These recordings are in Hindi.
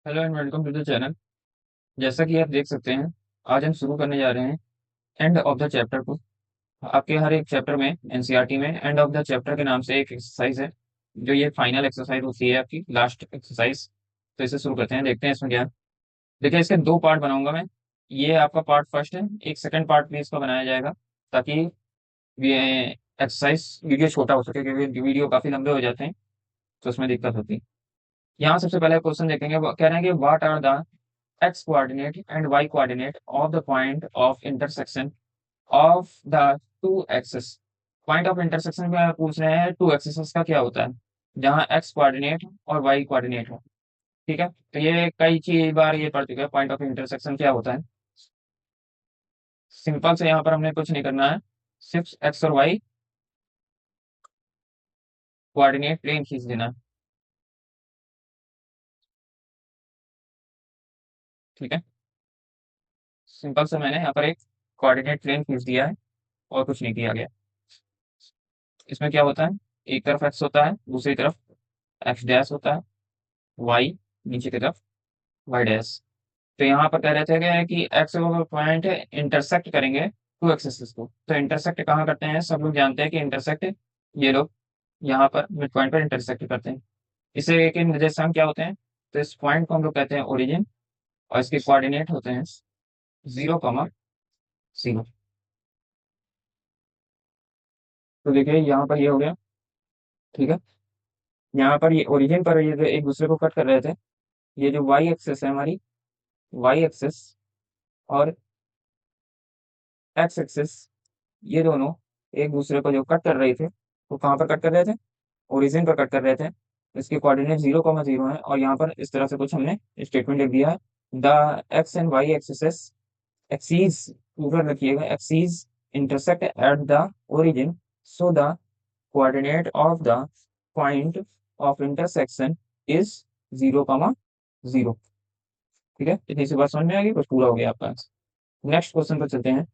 Hello and welcome to the channel. जैसा कि आप देख सकते हैं, आज हम शुरू करने जा रहे हैं एंड ऑफ द चैप्टर को। आपके हर एक चैप्टर में एनसीईआरटी में एंड ऑफ द चैप्टर के नाम से एक एक्सरसाइज है, जो ये फाइनल एक्सरसाइज होती है, आपकी लास्ट एक्सरसाइज। तो इसे शुरू करते हैं, देखते हैं इसमें क्या है। देखिए, इसके दो पार्ट बनाऊंगा मैं। ये आपका पार्ट फर्स्ट है, एक सेकंड पार्ट भी इसका बनाया जाएगा, ताकि ये एक्सरसाइज वीडियो छोटा हो सके, क्योंकि वीडियो काफी लंबे हो जाते हैं तो उसमें दिक्कत होती है। यहाँ सबसे पहले क्वेश्चन देखेंगे, वो कह रहे हैं कि what are the x coordinate and y coordinate of the point of intersection of the two axes। Point of intersection में पूछ रहे हैं टू एक्सिस का क्या होता है, जहां x कोऑर्डिनेट और y कोऑर्डिनेट हो। ठीक है, तो ये कई चीज बार ये पढ़ चुके हैं, पॉइंट ऑफ इंटरसेक्शन क्या होता है। सिंपल से यहाँ पर हमने कुछ नहीं करना है, सिर्फ x और y कोऑर्डिनेट प्लेन खींच देना है। ठीक है, सिंपल से मैंने यहाँ पर एक कोऑर्डिनेट प्लेन खींच दिया है और कुछ नहीं किया गया। इसमें क्या होता है, एक तरफ x होता है, दूसरी तरफ x डैश होता है, y नीचे की तरफ y डैश। तो यहाँ पर कह रहे थे कि एक्स पॉइंट इंटरसेक्ट करेंगे टू एक्सिस को। तो इंटरसेक्ट कहाँ करते हैं, सब लोग जानते हैं कि इंटरसेक्ट ये लोग यहाँ पर मिड पॉइंट पर इंटरसेक्ट करते हैं। इसे एक निर्देशांक क्या होते हैं, तो इस पॉइंट को हम लोग कहते हैं ओरिजिन, और इसके कोऑर्डिनेट होते हैं 0,0। तो देखिए यहाँ पर ये हो गया। ठीक है, यहाँ पर ये ओरिजिन पर ये जो एक दूसरे को कट कर रहे थे, ये जो वाई एक्सेस है हमारी, वाई एक्सेस और एक्स एक्सेस, ये दोनों एक दूसरे को जो कट कर रहे थे, वो कहाँ पर कट कर रहे थे, ओरिजिन पर कट कर रहे थे। इसके कोऑर्डिनेट 0,0 है, और यहाँ पर इस तरह से कुछ हमने स्टेटमेंट लिख दिया है। The X and Y axis axes, ऊपर रखिएगा, axes intersect at the origin, so the coordinate of the point of intersection is 0,0। ठीक है, इतनी सी बात समझ में आ गई, कुछ पूरा हो गया आपका। नेक्स्ट क्वेश्चन पर चलते हैं।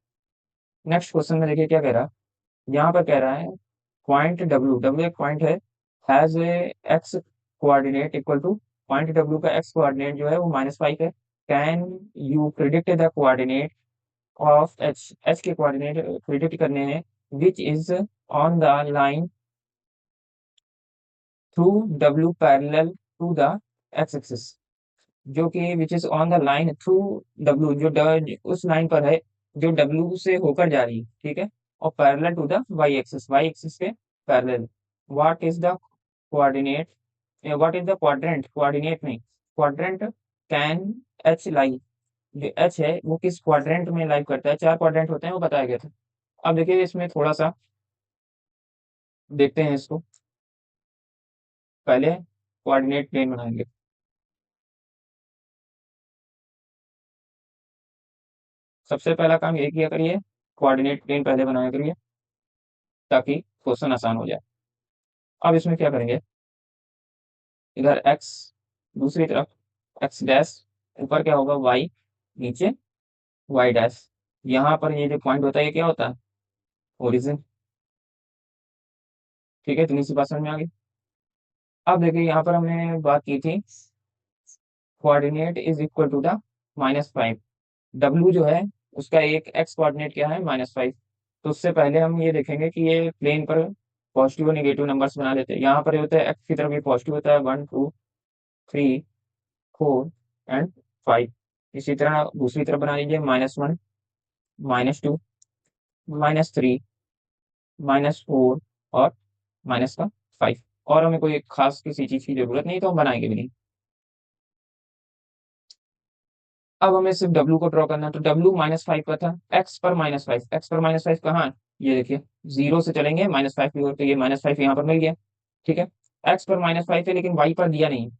नेक्स्ट क्वेश्चन में देखिए क्या कह रहा है। यहाँ पर कह रहा है पॉइंट डब्ल्यू, डब्ल्यू एक पॉइंट है, has a X coordinate equal to, point W का एक्स कोऑर्डिनेट जो है वो -5 है। Can you predict the coordinate of H, H के कोऑर्डिनेट प्रिडिक्ट करने हैं, which is on the line through W parallel to the X axis, जो कि which is on the line through W, जो उस लाइन पर है जो डब्ल्यू से होकर जा रही है। ठीक है, और parallel to the Y axis, Y axis के parallel. What is the coordinate, what is the quadrant, coordinate नहीं, क्वाड्रेंट कैन एच लाई, जो एच है वो किस क्वाड्रेंट में लाइव करता है। चार क्वाड्रेंट होते हैं, वो बताया गया था। अब देखिए इसमें थोड़ा सा देखते हैं इसको। पहले कोऑर्डिनेट प्लेन बनाएंगे। सबसे पहला काम ये किया करिए, कोऑर्डिनेट प्लेन पहले बनाया करिए, ताकि क्वेश्चन आसान हो जाए। अब इसमें क्या करेंगे, इधर x, दूसरी तरफ x डैश, ऊपर क्या होगा y, नीचे y डैश। यहाँ पर ये जो पॉइंट होता है ये क्या होता है, ओरिजिन। ठीक है, इतनी सी बात समझ में आ गई। अब देखिए यहाँ पर हमने बात की थी, coordinate is equal to the -5। W जो है उसका एक एक्स कोऑर्डिनेट क्या है, -5। तो उससे पहले हम ये देखेंगे कि ये प्लेन पर पॉजिटिव और निगेटिव नंबर्स बना लेते हैं। यहाँ पर ये होता है एक्स की तरफ ये पॉजिटिव होता है, 1 2 3 4 एंड 5। इसी तरह दूसरी तरफ बना लीजिए, -1, -2, -3, -4 और -5। और हमें कोई खास किसी चीज की जरूरत नहीं, तो हम बनाएंगे भी नहीं। अब हमें सिर्फ डब्ल्यू को ड्रॉ करना है, तो डब्ल्यू -5 का था, एक्स पर -5, एक्स पर -5 कहाँ है, ये देखिए, 0 से चलेंगे -5 की ओर, तो ये -5 यहाँ पर मिल गया। ठीक है, एक्स पर -5 है, लेकिन वाई पर दिया नहीं।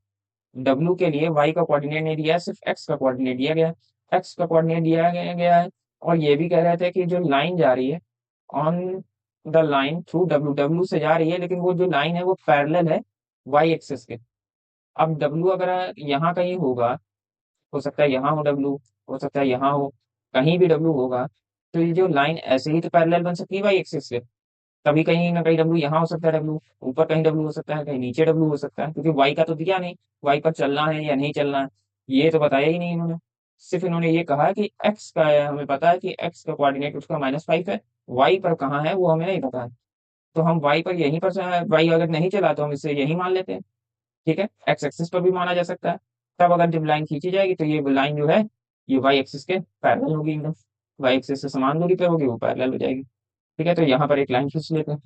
डब्ल्यू के लिए वाई का कोऑर्डिनेट नहीं दिया है, सिर्फ एक्स का कोऑर्डिनेट दिया गया है। एक्स का कोऑर्डिनेट दिया गया है। और ये भी कह रहे थे कि जो लाइन जा रही है on the line through W, W से जा रही है, लेकिन वो जो लाइन है वो पैरेलल है वाई एक्सिस के। अब डब्ल्यू अगर यहाँ कहीं होगा, हो सकता है यहाँ हो डब्ल्यू, हो सकता है यहाँ हो, कहीं भी डब्ल्यू होगा, तो ये जो लाइन ऐसे ही तो पैरेलल बन सकती है वाई एक्सिस से। कभी कहीं ना कहीं डब्ल्यू यहाँ हो सकता है, डब्ल्यू ऊपर कहीं डब्ल्यू हो सकता है, कहीं नीचे डब्ल्यू हो सकता है, क्योंकि वाई का तो दिया नहीं, वाई पर चलना है या नहीं चलना है। ये तो बताया ही नहीं इन्होंने। सिर्फ इन्होंने ये कहा कि एक्स का है, हमें पता है कि एक्स का कोऑर्डिनेट उसका -5 है, वाई पर कहाँ है वो हमें नहीं पता है। तो हम वाई पर यहीं पर, वाई अगर नहीं चला तो हम इसे यही मान लेते हैं। ठीक है, एक्स एक्सिस पर भी माना जा सकता है। तब अगर जब लाइन खींची जाएगी तो ये लाइन जो है ये वाई एक्सिस के पैरेलल होगी एकदम, वाई एक्सिस से समान दूरी पर होगी, वो पैरेलल हो जाएगी। ठीक है, तो यहाँ पर एक लाइन खींच लेते हैं।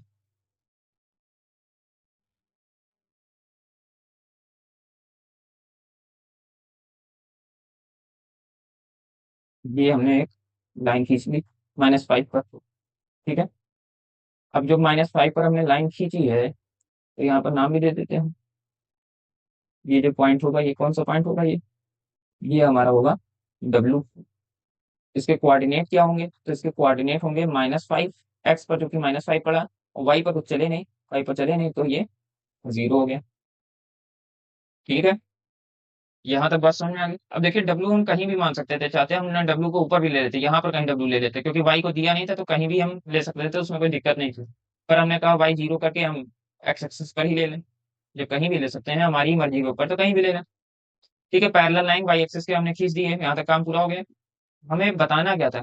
ये हमने एक लाइन खींच ली -5 पर। ठीक है, अब जो -5 पर हमने लाइन खींची है तो यहाँ पर नाम भी दे देते हैं। ये जो पॉइंट होगा ये कौन सा पॉइंट होगा, ये हमारा होगा डब्लू। इसके कोऑर्डिनेट क्या होंगे, तो इसके कोऑर्डिनेट होंगे -5, एक्स पर जो कि -5 पड़ा, और वाई पर कुछ चले नहीं, वाई पर चले नहीं तो ये 0 हो गया। ठीक है, यहाँ तक बात समझ में आ गई। अब देखिए डब्लू हम कहीं भी मान सकते थे, चाहते हम ना डब्लू को ऊपर भी ले लेते, यहाँ पर कहीं डब्लू ले लेते, क्योंकि वाई को दिया नहीं था तो कहीं भी हम ले सकते थे, उसमें कोई दिक्कत नहीं थी। पर हमने कहा वाई 0 करके हम एक्स एक्सिस पर ही ले लें। जो कहीं भी ले सकते हैं, हमारी मर्जी के ऊपर, तो कहीं भी ले लें। ठीक है, पैरेलल लाइन वाई एक्सिस के हमने खींच दी है, यहाँ तक काम पूरा हो गया। हमें बताना क्या था,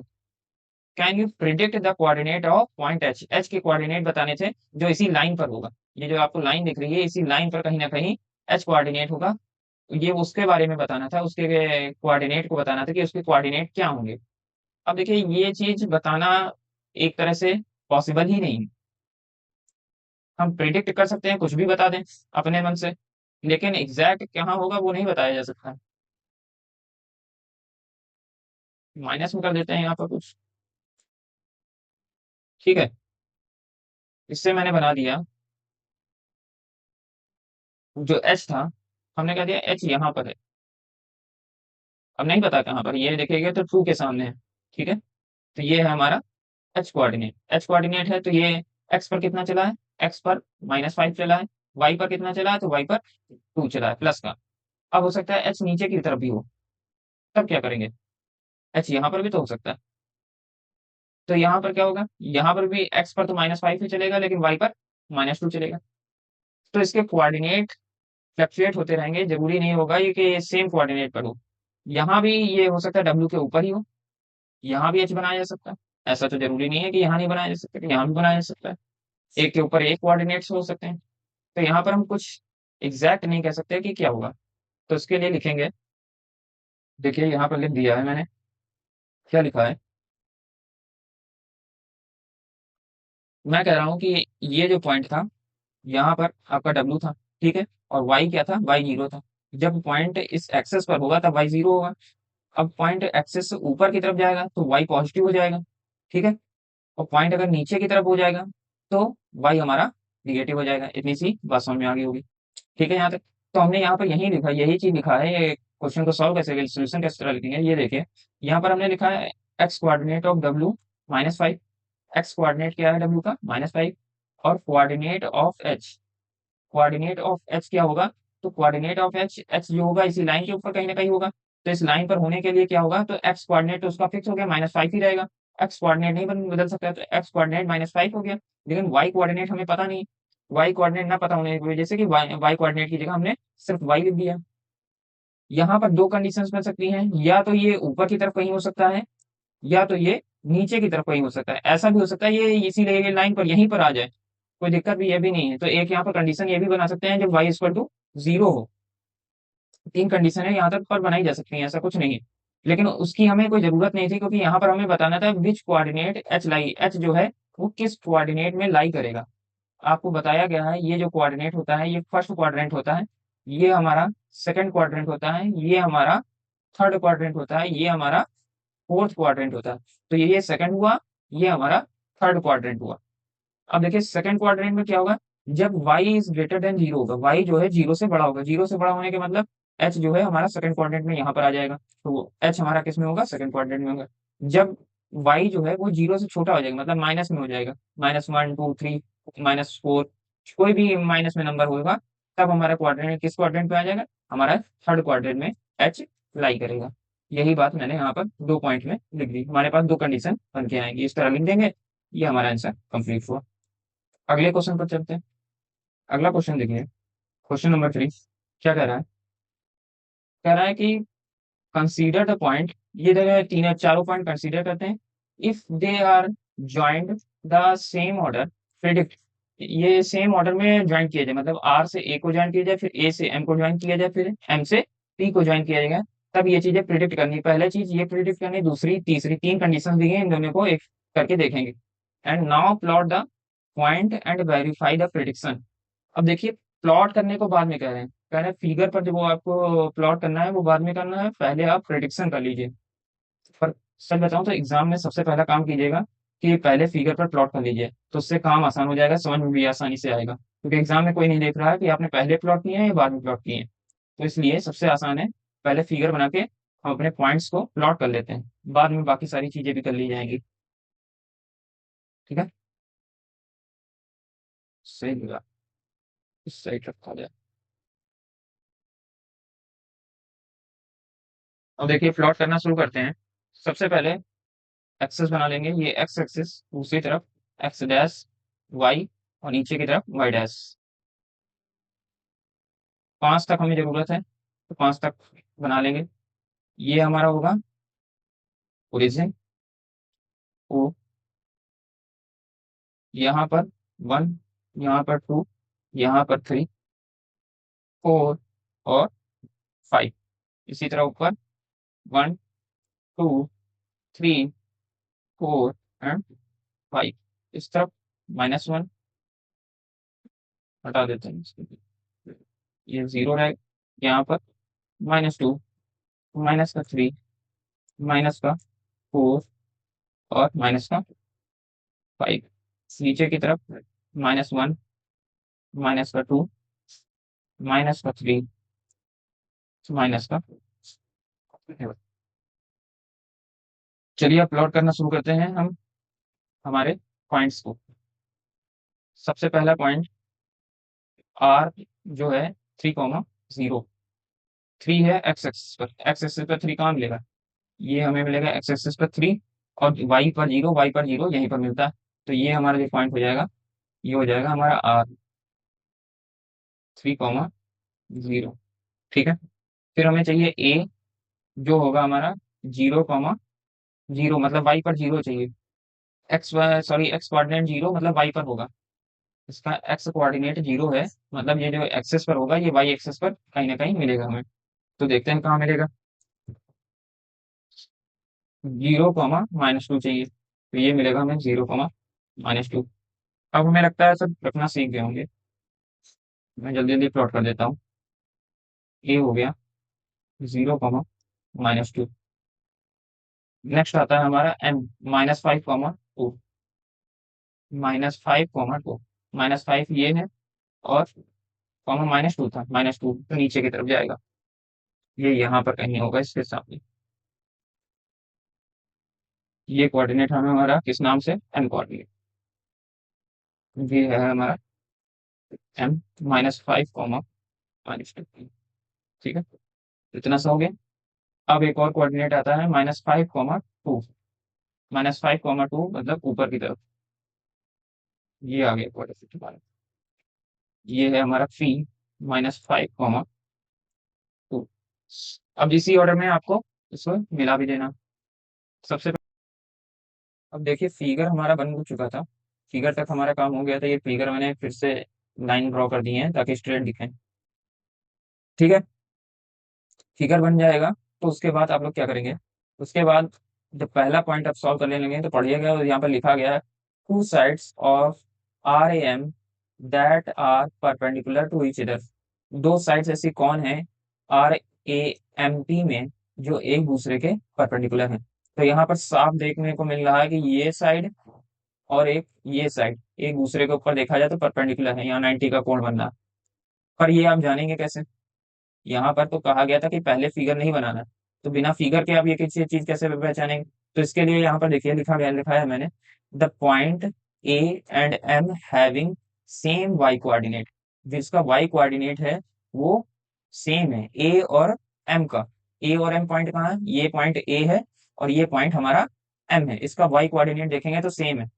can you predict the coordinate of point H, H के कोऑर्डिनेट बताने थे जो इसी लाइन पर होगा। ये जो आपको लाइन दिख रही है इसी लाइन पर कहीं ना कहीं एच कोऑर्डिनेट होगा। ये उसके बारे में बताना था, उसके कोऑर्डिनेट को बताना था कि उसके कोऑर्डिनेट क्या होंगे। अब देखिए ये चीज बताना एक तरह से पॉसिबल ही नहीं है। हम प्रिडिक्ट कर सकते हैं, कुछ भी बता दें अपने मन से, लेकिन एग्जैक्ट कहाँ होगा वो नहीं बताया जा सकता। माइनस में कर देते हैं यहाँ पर कुछ। ठीक है, इससे मैंने बना दिया जो एच था, हमने कह दिया एच यहाँ पर है। अब नहीं पता कहाँ पर, ये देखेंगे तो ट्रू के सामने है। ठीक है, तो ये है हमारा एच कोऑर्डिनेट। एच कोऑर्डिनेट है तो ये एक्स पर कितना चला है, एक्स पर -5 चला है, वाई पर कितना चला है, तो वाई पर 2 चला है प्लस का। अब हो सकता है एच नीचे की तरफ भी हो, तब क्या करेंगे, एच यहाँ पर भी तो हो सकता है। तो यहाँ पर क्या होगा, यहाँ पर भी एक्स पर तो -5 ही चलेगा, लेकिन वाई पर -2 चलेगा। तो इसके कोऑर्डिनेट फ्लक्चुएट होते रहेंगे, जरूरी नहीं होगा ये कि सेम कोऑर्डिनेट पर हो। यहाँ भी ये हो सकता है डब्ल्यू के ऊपर ही हो, यहाँ भी एच बनाया जा सकता है। ऐसा तो जरूरी नहीं है कि यहाँ नहीं बनाया जा सकता, कि यहाँ भी बनाया जा सकता है। एक के ऊपर एक कोऑर्डिनेट्स हो सकते हैं। तो यहाँ पर हम कुछ एग्जैक्ट नहीं कह सकते कि क्या होगा। तो इसके लिए लिखेंगे, देखिए यहाँ पर लिख दिया है मैंने, क्या लिखा है। मैं कह रहा हूँ कि ये जो पॉइंट था यहाँ पर आपका डब्लू था। ठीक है, और वाई क्या था, वाई 0 था। जब पॉइंट इस एक्सेस पर होगा तब वाई 0 होगा। अब पॉइंट एक्सेस से ऊपर की तरफ जाएगा तो वाई पॉजिटिव हो जाएगा। ठीक है, और पॉइंट अगर नीचे की तरफ हो जाएगा तो वाई हमारा निगेटिव हो जाएगा। इतनी सी बात समझ में आ गई होगी। ठीक है, यहाँ तक। तो हमने यहाँ पर यही लिखा, यही चीज लिखा है। ये क्वेश्चन को सॉल्व कैसे, सोल्यूशन किस तरह लिखेंगे, ये देखिए। यहाँ पर हमने लिखा है x coordinate of W -5। X coordinate क्या है डब्ल्यू का, -5। और coordinate of H, coordinate of H क्या होगा, तो कोऑर्डिनेट ऑफ एच, एच जो होगा इसी लाइन के ऊपर कहीं ना कहीं होगा। तो इस लाइन पर होने के लिए क्या होगा, तो एक्स कोऑर्डिनेट तो उसका फिक्स हो गया, -5 ही रहेगा। एक्स कोऑर्डिनेट नहीं बदल सकता है, तो एक्स कोऑर्डिनेट -5 हो गया। लेकिन वाई कोऑर्डिनेट हमें पता नहीं। वाई कोऑर्डिनेट ना पता होने की वजह से कि वाई कोऑर्डिनेट की जगह हमने सिर्फ वाई लिख दिया। यहाँ पर दो कंडीशंस बन सकती हैं, या तो ये ऊपर की तरफ कहीं हो सकता है, या तो ये नीचे की तरफ कहीं हो सकता है। ऐसा भी हो सकता है ये इसीलिए लाइन पर यहीं पर आ जाए, कोई दिक्कत भी ये भी नहीं है। तो एक यहाँ पर कंडीशन ये भी बना सकते हैं जब y इक्वल टू 0 हो। तीन कंडीशन है यहाँ तक पर बनाई जा सकती है, ऐसा कुछ नहीं है। लेकिन उसकी हमें कोई जरूरत नहीं थी, क्योंकि यहाँ पर हमें बताना था विच कोऑर्डिनेट एच लाई, एच जो है वो किस कोऑर्डिनेट में लाई करेगा। आपको बताया गया है ये जो कोऑर्डिनेट होता है ये फर्स्ट क्वाड्रेंट होता है, ये हमारा सेकंड क्वाड्रेंट होता है, ये हमारा थर्ड क्वाड्रेंट होता है, ये हमारा फोर्थ क्वाड्रेंट होता है। तो ये सेकंड हुआ, ये हमारा थर्ड क्वाड्रेंट हुआ। अब देखिए सेकंड क्वाड्रेंट में क्या होगा, जब y इज ग्रेटर देन 0 होगा, y जो है 0 से बड़ा होगा। 0 से बड़ा होने के मतलब h जो है हमारा सेकंड क्वाड्रेंट में यहाँ पर आ जाएगा। तो h हमारा किस में होगा, सेकंड क्वाड्रेंट में होगा। जब y जो है वो 0 से छोटा हो जाएगा, मतलब माइनस में हो जाएगा, -1 2 3 -4, कोई भी माइनस में नंबर होगा, तब हमारा क्वाड्रेंट किस क्वाड्रेंट पे आ जाएगा, हमारा थर्ड क्वाड्रेंट में h लाई करेगा। यही बात मैंने यहाँ पर 2 पॉइंट में लिख दी। हमारे पास 2 कंडीशन बन के आएंगी, इस तरह लिख देंगे। ये हमारा आंसर कंप्लीट हुआ। अगले क्वेश्चन पर चलते हैं। अगला क्वेश्चन देखिए, क्वेश्चन नंबर 3। क्या कह रहा है, कह रहा है कि कंसीडर द पॉइंट, ये जगह तीन चारों पॉइंट कंसीडर करते हैं। If they are joint the same order, predict, ये सेम ऑर्डर में ज्वाइन किया जाए, मतलब आर से ए को ज्वाइन किया जाए, फिर ए से एम को ज्वाइन किया जाए, फिर एम से पी को ज्वाइन किया जाएगा, तब ये चीजें प्रिडिक्ट करनी। पहला चीज ये प्रिडिक्ट करनी, दूसरी तीसरी, तीन कंडीशन दी है, इन दोनों को एक करके देखेंगे। And now plot the point and verify the prediction. अब देखिए, प्लॉट करने को बाद में कह रहे हैं, कह रहे हैं फिगर पर जो वो आपको प्लॉट करना है वो बाद में करना है, पहले आप प्रिडिक्शन कर लीजिए। पर सच बताऊं तो एग्जाम में सबसे पहला काम कीजिएगा कि पहले फिगर पर प्लॉट कर लीजिए, तो उससे काम आसान हो जाएगा, समझ में भी आसानी से आएगा, क्योंकि एग्जाम में कोई नहीं देख रहा है कि आपने पहले प्लॉट किए हैं या बाद में प्लॉट किए हैं। तो इसलिए सबसे आसान है पहले फिगर बना के हम अपने पॉइंट्स को प्लॉट कर लेते हैं, बाद में बाकी सारी चीजें भी कर ली जाएंगी। ठीक है, सही लगा, इस साइड रखा जाए। अब देखिए प्लॉट करना शुरू करते हैं। सबसे पहले एक्सेस बना लेंगे, ये एक्स एक्सिस, दूसरी तरफ एक्स डैश वाई, और नीचे की तरफ वाई डैश। 5 तक हमें जरूरत है, तो 5 तक बना लेंगे। ये हमारा होगा ओरिजिन ओ, यहाँ पर 1, यहाँ पर 2, यहाँ पर 3, 4 और 5। इसी तरह ऊपर 1, 2, 3, 4 एंड 5। इस तरफ -1 हटा देते हैं इसको, ये 0 रहेगा। यहाँ पर -2, -3, -4 और -5। नीचे की तरफ -1, -2, -3, -। चलिए अब प्लॉट करना शुरू करते हैं हम हमारे पॉइंट्स को। सबसे पहला पॉइंट आर जो है 3,0। 3 है एक्स एक्सिस पर, एक्स एक्सिस पर 3 कहाँ मिलेगा, ये हमें मिलेगा एक्स एक्सिस पर 3, और वाई पर 0, वाई पर 0 यहीं पर मिलता है। तो ये हमारा जो पॉइंट हो जाएगा, ये हो जाएगा हमारा आर 3,0। ठीक है, फिर हमें चाहिए ए, जो होगा हमारा 0,0, मतलब वाई पर 0 चाहिए। एक्स, सॉरी एक्स कोऑर्डिनेट 0 मतलब वाई पर होगा, इसका एक्स कोऑर्डिनेट 0 है, मतलब ये जो एक्सेस पर होगा ये वाई एक्सेस पर कहीं ना कहीं मिलेगा हमें। तो देखते हैं कहाँ मिलेगा। 0,-2 चाहिए, तो ये मिलेगा हमें 0,-2। अब हमें लगता है सब रखना सीख गए होंगे, मैं जल्दी जल्दी प्लॉट कर देता हूँ। ए हो गया 0,-2। नेक्स्ट आता है हमारा एम, -5,2, -5,2, -5 ये है, और कॉमा -2 था, -2 तो नीचे की तरफ जाएगा, ये यहाँ पर कहीं होगा इसके सामने। ये कोऑर्डिनेट हमें हमारा किस नाम से, एम कोऑर्डिनेट, ये है हमारा एम, -5, -2। ठीक है, इतना सा हो गया। अब एक और कोऑर्डिनेट आता है -5,2, -5,2 मतलब ऊपर की तरफ, ये आ गया कोऑर्डिनेट हमारा, ये है हमारा फी -5,2। अब इसी ऑर्डर में आपको इसको मिला भी देना। सबसे अब देखिए फिगर हमारा बन चुका था, फिगर तक हमारा काम हो गया था, ये फिगर मैंने फिर से लाइन ड्रॉ कर दी है ताकि स्ट्रेट दिखें। ठीक है, फिगर बन जाएगा, तो उसके बाद आप लोग क्या करेंगे, उसके बाद जब पहला पॉइंट आप सॉल्व कर लेंगे तो पढ़िएगा, और यहाँ पर लिखा गया है two sides of R A M that are perpendicular to each other. दो साइड्स ऐसी कौन है आर ए एम पी में जो एक दूसरे के परपेंडिकुलर हैं। तो यहाँ पर साफ देखने को मिल रहा है कि ये साइड और एक ये साइड एक दूसरे के ऊपर देखा जाए तो परपेंडिकुलर है, यहाँ 90 का कोण बनना। पर ये आप जानेंगे कैसे, यहाँ पर तो कहा गया था कि पहले फिगर नहीं बनाना, तो बिना फिगर के आप ये किसी चीज कैसे पहचानेंगे। तो इसके लिए यहाँ पर देखिए लिखा गया, लिखा है मैंने, the point A and M having same Y coordinate, जिसका वाई कोऑर्डिनेट है वो सेम है ए और एम का। ए और एम पॉइंट कहाँ है, ये पॉइंट ए है और ये पॉइंट हमारा एम है, इसका वाई कोऑर्डिनेट देखेंगे तो सेम है।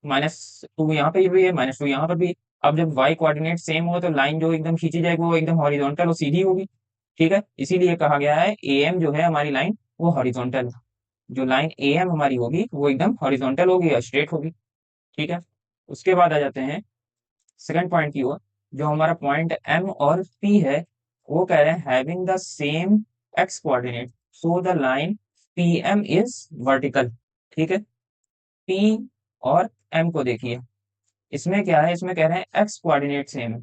-2 यहाँ पे भी है, -2 यहाँ पर भी। अब जब वाई कोऑर्डिनेट सेम हो तो लाइन जो एकदम खींची जाएगी वो एकदम हॉरिजॉन्टल और सीधी होगी। ठीक है, इसीलिए कहा गया है ए एम जो है हमारी लाइन वो हॉरिजॉन्टल है। जो लाइन ए एम हमारी होगी वो एकदम हॉरिजॉन्टल होगी या स्ट्रेट होगी। ठीक है, उसके बाद आ जाते हैं सेकंड पॉइंट की ओर। जो हमारा पॉइंट एम और पी है वो कह रहे हैं having the same X coordinate so the line P M is vertical. ठीक है, पी और एम को देखिए, इसमें क्या है, इसमें कह रहे हैं एक्स कोऑर्डिनेट सेम है।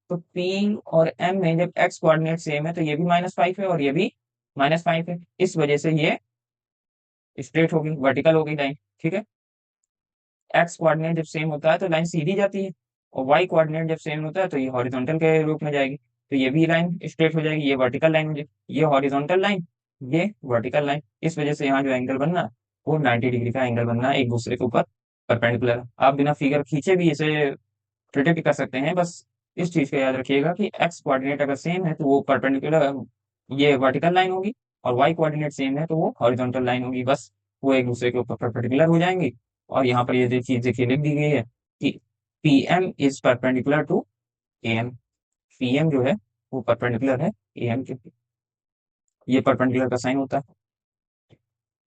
तो पी और एम में जब एक्स कोऑर्डिनेट सेम है तो ये भी -5 है और ये भी -5 है, इस वजह से ये स्ट्रेट होगी, वर्टिकल होगी लाइन। ठीक है, एक्स कोऑर्डिनेट जब सेम होता है तो लाइन सीधी जाती है, और वाई कोऑर्डिनेट जब सेम होता है तो ये हॉरिजॉन्टल के रूप में जाएगी। तो ये भी लाइन स्ट्रेट हो जाएगी, ये वर्टिकल लाइन हो जाएगी, ये हॉरिजॉन्टल लाइन, ये वर्टिकल लाइन। इस वजह से यहाँ जो एंगल बनना है वो 90 डिग्री का एंगल बनना है, एक दूसरे के ऊपर परपेंडिकुलर। आप बिना फिगर खींचे भी इसे प्रिडिक्ट कर सकते हैं। बस इस चीज को याद रखिएगा कि एक्स कोऑर्डिनेट अगर सेम है तो वो परपेंडिकुलर, ये वर्टिकल लाइन होगी, और वाई कोऑर्डिनेट सेम है तो वो हॉरिजॉन्टल लाइन होगी। बस वो एक दूसरे के ऊपर परपेंडिकुलर हो जाएंगी। और यहाँ पर ये जो चीज देखिए लिख दी गई है कि P M is perpendicular to A M. P M जो है वो परपेंडिकुलर है ए एम के, ये परपेंडिकुलर का साइन होता है।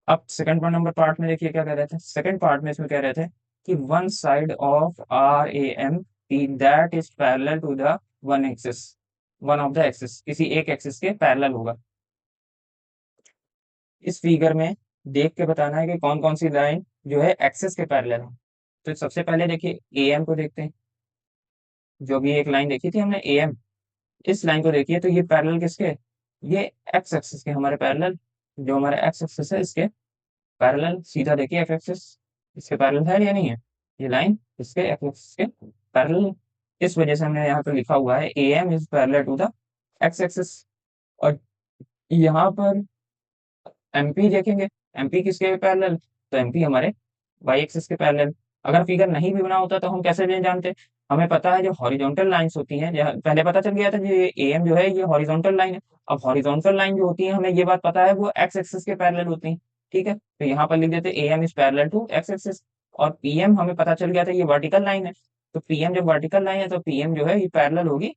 अब सेकंड नंबर पार्ट में देखिए क्या कह रहे थे, सेकंड पार्ट में इसमें कह रहे थे कि one side of R A M P that is parallel to the one axis, one of the axis, किसी एक एक्सिस के पैरेलल होगा। इस फिगर में देख के बताना है कि कौन कौन सी लाइन जो है एक्सिस के पैरेलल है। तो सबसे पहले देखिए ए एम को देखते हैं, जो भी एक लाइन देखी थी हमने ए एम, इस लाइन को देखिए तो ये पैरेलल किसके, ये एक्स एक्सिस के हमारे पैरेलल, जो हमारे एक्स एक्सिस है इसके पैरेलल। सीधा देखिए एक्स एक्सिस इसके पैरेलल है या नहीं है, ये लाइन इसके एक्स एक्सिस के पैरेलल। इस वजह से हमने यहाँ पे लिखा हुआ है A M is parallel to the X axis. और यहाँ पर एमपी देखेंगे, एमपी किसके पैरेलल, तो एमपी हमारे वाई एक्सिस के पैरेलल। अगर फिगर नहीं भी बना होता तो हम कैसे भी जानते, हमें पता है जो हॉरिजॉन्टल लाइंस होती हैं, पहले पता चल गया था ये ए एम जो है ये हॉरिजॉन्टल लाइन है। अब हॉरिजॉन्टल लाइन जो होती है हमें ये बात पता है वो एक्स एक्सिस के पैरेलल होती हैं। ठीक है, तो यहाँ पर लिख देते A M is parallel to X axis. और पीएम हमें पता चल गया था ये वर्टिकल लाइन है, तो पीएम जब वर्टिकल लाइन है तो पीएम जो है ये पैरेलल होगी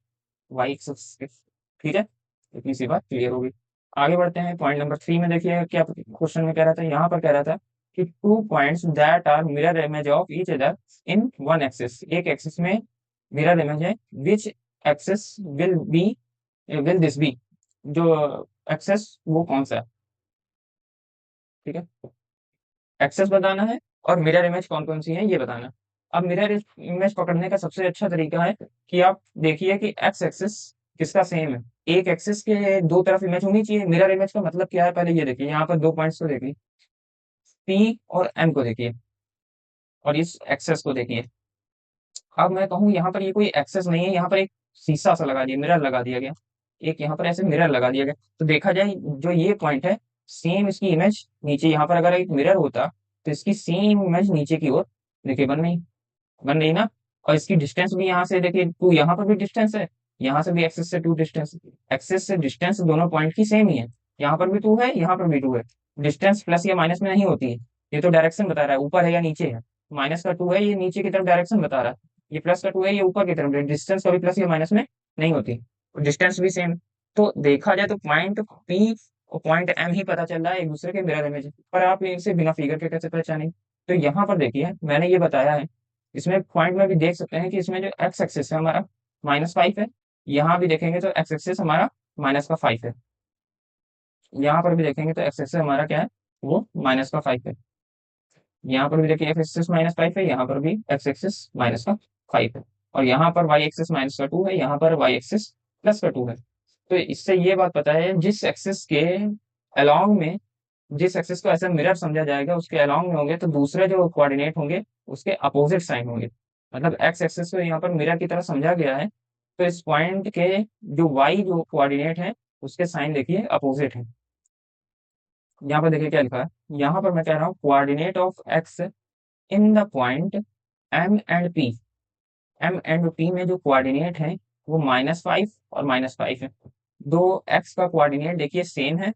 वाई एक्सिस के। ठीक है, इतनी सी बात क्लियर होगी। आगे बढ़ते हैं पॉइंट नंबर 3 में। देखिए क्या क्वेश्चन में कह रहा था, यहाँ पर कह रहा था कि two points that are mirror image of each other in one axis, एक एक्सिस में मिरर इमेज है, which axis will this be, जो एक्सेस वो कौन सा है। ठीक है, एक्सेस बताना है और मिरर इमेज कौन कौन सी है ये बताना है। अब मिरर इमेज पकड़ने का सबसे अच्छा तरीका है कि आप देखिए कि एक्स एक्सिस किसका सेम है, एक एक्सिस के दो तरफ इमेज होनी चाहिए। मिरर इमेज का मतलब क्या है, पहले ये देखिए, यहाँ पर दो पॉइंट्स को देखिए, पी और एम को देखिए और इस एक्सेस को देखिए। अब मैं कहूँ यहाँ पर ये कोई एक्सेस नहीं है, यहाँ पर एक शीशा सा लगा दिया, मिरर लगा दिया गया, एक यहाँ पर ऐसे मिरर लगा दिया गया। तो देखा जाए जो ये पॉइंट है सेम इसकी इमेज नीचे, यहाँ पर अगर एक मिरर होता तो इसकी सेम इमेज नीचे की ओर देखिए बन रही ना। और इसकी डिस्टेंस भी यहाँ से देखिए टू, यहाँ पर भी डिस्टेंस है, यहाँ से भी एक्सेस से टू डिस्टेंस, एक्सेस से डिस्टेंस दोनों पॉइंट की सेम ही है, यहाँ पर भी टू है यहाँ पर भी टू है। डिस्टेंस प्लस या माइनस में नहीं होती है, ये तो डायरेक्शन बता रहा है ऊपर है या नीचे है। माइनस का टू है ये नीचे की तरफ डायरेक्शन बता रहा है, ये प्लस का टू है ये ऊपर की तरफ, डिस्टेंस कभी प्लस या माइनस में नहीं होती, डिस्टेंस भी सेम। तो देखा जाए तो पॉइंट पी और पॉइंट एम ही पता चल रहा है एक दूसरे के मिरर इमेज, पर आप इनसे बिना फिगर के कैसे पहचानेंगे। तो यहाँ पर देखिए मैंने ये बताया है, इसमें पॉइंट में भी देख सकते हैं कि इसमें जो एक्स एक्सिस है हमारा -5 है, यहाँ भी देखेंगे तो एक्स एक्सिस हमारा -5 है, यहाँ पर भी देखेंगे तो एक्स एक्सिस हमारा क्या है वो -5 है, यहाँ पर भी देखिए एक्स एक्सिस -5 है, यहाँ पर भी एक्स एक्सिस -5 है, और यहाँ पर वाई एक्सिस -2 है, यहाँ पर वाई एक्सिस +2 है। तो इससे ये बात पता है जिस एक्सिस के अलोंग में, जिस एक्सिस को ऐसा मिरर समझा जाएगा उसके अलोंग में होंगे तो दूसरे जो कोऑर्डिनेट होंगे उसके अपोजिट साइन होंगे। मतलब एक्स एक्सिस को यहाँ पर मिरर की तरह समझा गया है, तो इस पॉइंट के जो वाई जो कोऑर्डिनेट है उसके साइन देखिए अपोजिट है। यहाँ पर देखिए क्या लिखा है, यहाँ पर मैं कह रहा हूँ coordinate of X in the point M and P, M and P में जो कोऑर्डिनेट है वो -5 और -5 है। दो एक्स का कोऑर्डिनेट देखिए सेम है,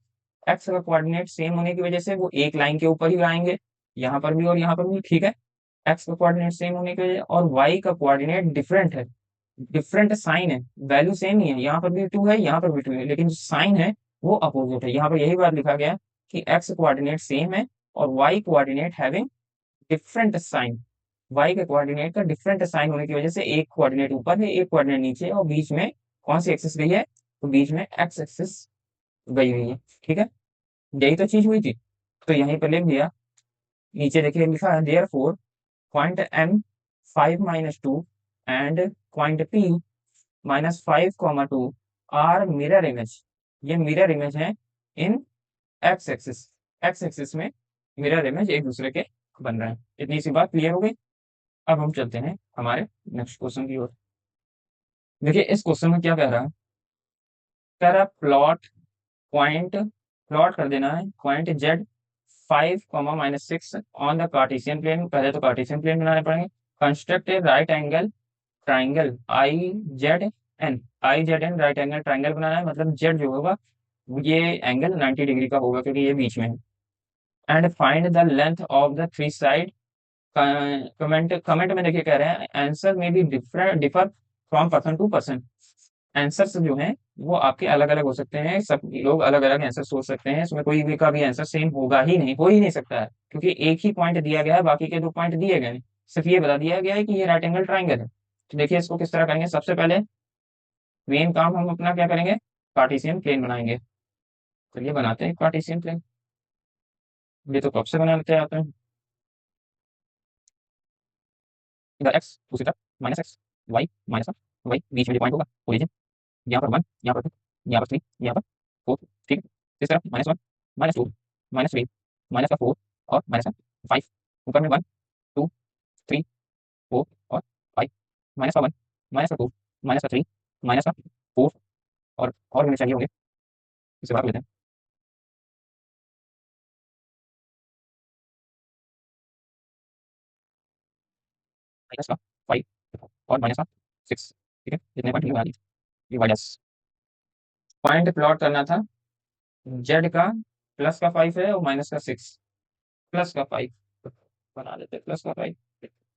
एक्स का कोऑर्डिनेट सेम होने की वजह से वो एक लाइन के ऊपर ही आएंगे, यहाँ पर भी और यहाँ पर भी। ठीक है, एक्स का कोऑर्डिनेट सेम होने की वजह, और वाई का कोऑर्डिनेट डिफरेंट है, डिफरेंट साइन है, वैल्यू सेम ही है, यहाँ पर भी 2 है, यहाँ पर भी 2 है, लेकिन जो साइन है वो अपोजिट है। यहाँ पर यही बात लिखा गया कि एक्स कोऑर्डिनेट सेम है और Y coordinate having different sign. Y के कोऑर्डिनेट का डिफरेंट साइन होने की वजह से एक कोऑर्डिनेट ऊपर है, एक कोऑर्डिनेट नीचे है, और बीच में कौन सी एक्सिस गई है, तो बीच में एक्स एक्सिस गई हुई है। ठीक है, यही तो चीज हुई थी। तो यहीं पर लिख दिया, नीचे देखिए लिखा है there four point M 5-2 and point P -5, 2 are mirror image. ये मिरर इमेज है in X axis. X axis में मिरर इमेज एक दूसरे के बन रहे हैं। इतनी सी बात क्लियर हो गई। अब हम चलते हैं हमारे नेक्स्ट क्वेश्चन की ओर। देखिए इस क्वेश्चन में क्या कह रहा है, कह रहा प्लॉट पॉइंट, प्लॉट कर देना है point Z 5, -6 on the Cartesian plane. पहले तो कार्टेशियन प्लेन बनाने पड़ेंगे। Construct a right angle triangle I Z N right angle triangle बनाना है, मतलब जेड जो होगा ये एंगल 90 डिग्री का होगा क्योंकि ये बीच में है। And find the length of the three side. Comment comment में देखिए कह रहे हैं आंसर में भी different differ from person to person. Answers जो हैं वो आपके अलग अलग हो सकते हैं, सब लोग अलग अलग आंसर सोच सकते हैं, इसमें कोई भी का भी आंसर सेम होगा ही नहीं, हो ही नहीं सकता है, क्योंकि एक ही पॉइंट दिया गया है, बाकी के 2 पॉइंट दिए गए हैं। सिर्फ ये बता दिया गया है कि ये राइट एंगल ट्राइंगल है। तो देखिए इसको किस तरह करेंगे। सबसे पहले मेन काम हम अपना क्या करेंगे, कार्टेशियन प्लेन बनाएंगे। चलिए बनाते हैं कार्टेशियन प्लेन। ये तो कब से बना लेते आते हैं। इधर एक्स दूसरी तरफ -x, वाई -1, वाई बीच में जो पॉइंट होगा ओरिजिन, यहाँ पर 1, यहाँ पर 2, यहाँ पर 3, यहाँ पर 4। ठीक है, इस तरफ -1, -2, -3, -4 और -5। ऊपर में 1, 2, 3, 4 और 5। -1, -2, -3, -4 और हमें चाहिए होंगे, इसे बात लेते हैं। -5 और -6। ठीक है, इतने पॉइंट बना दीजिए। ये वाई डैश पॉइंट प्लॉट करना था जेड का, +5 है और -6। +5 बना देते, +5।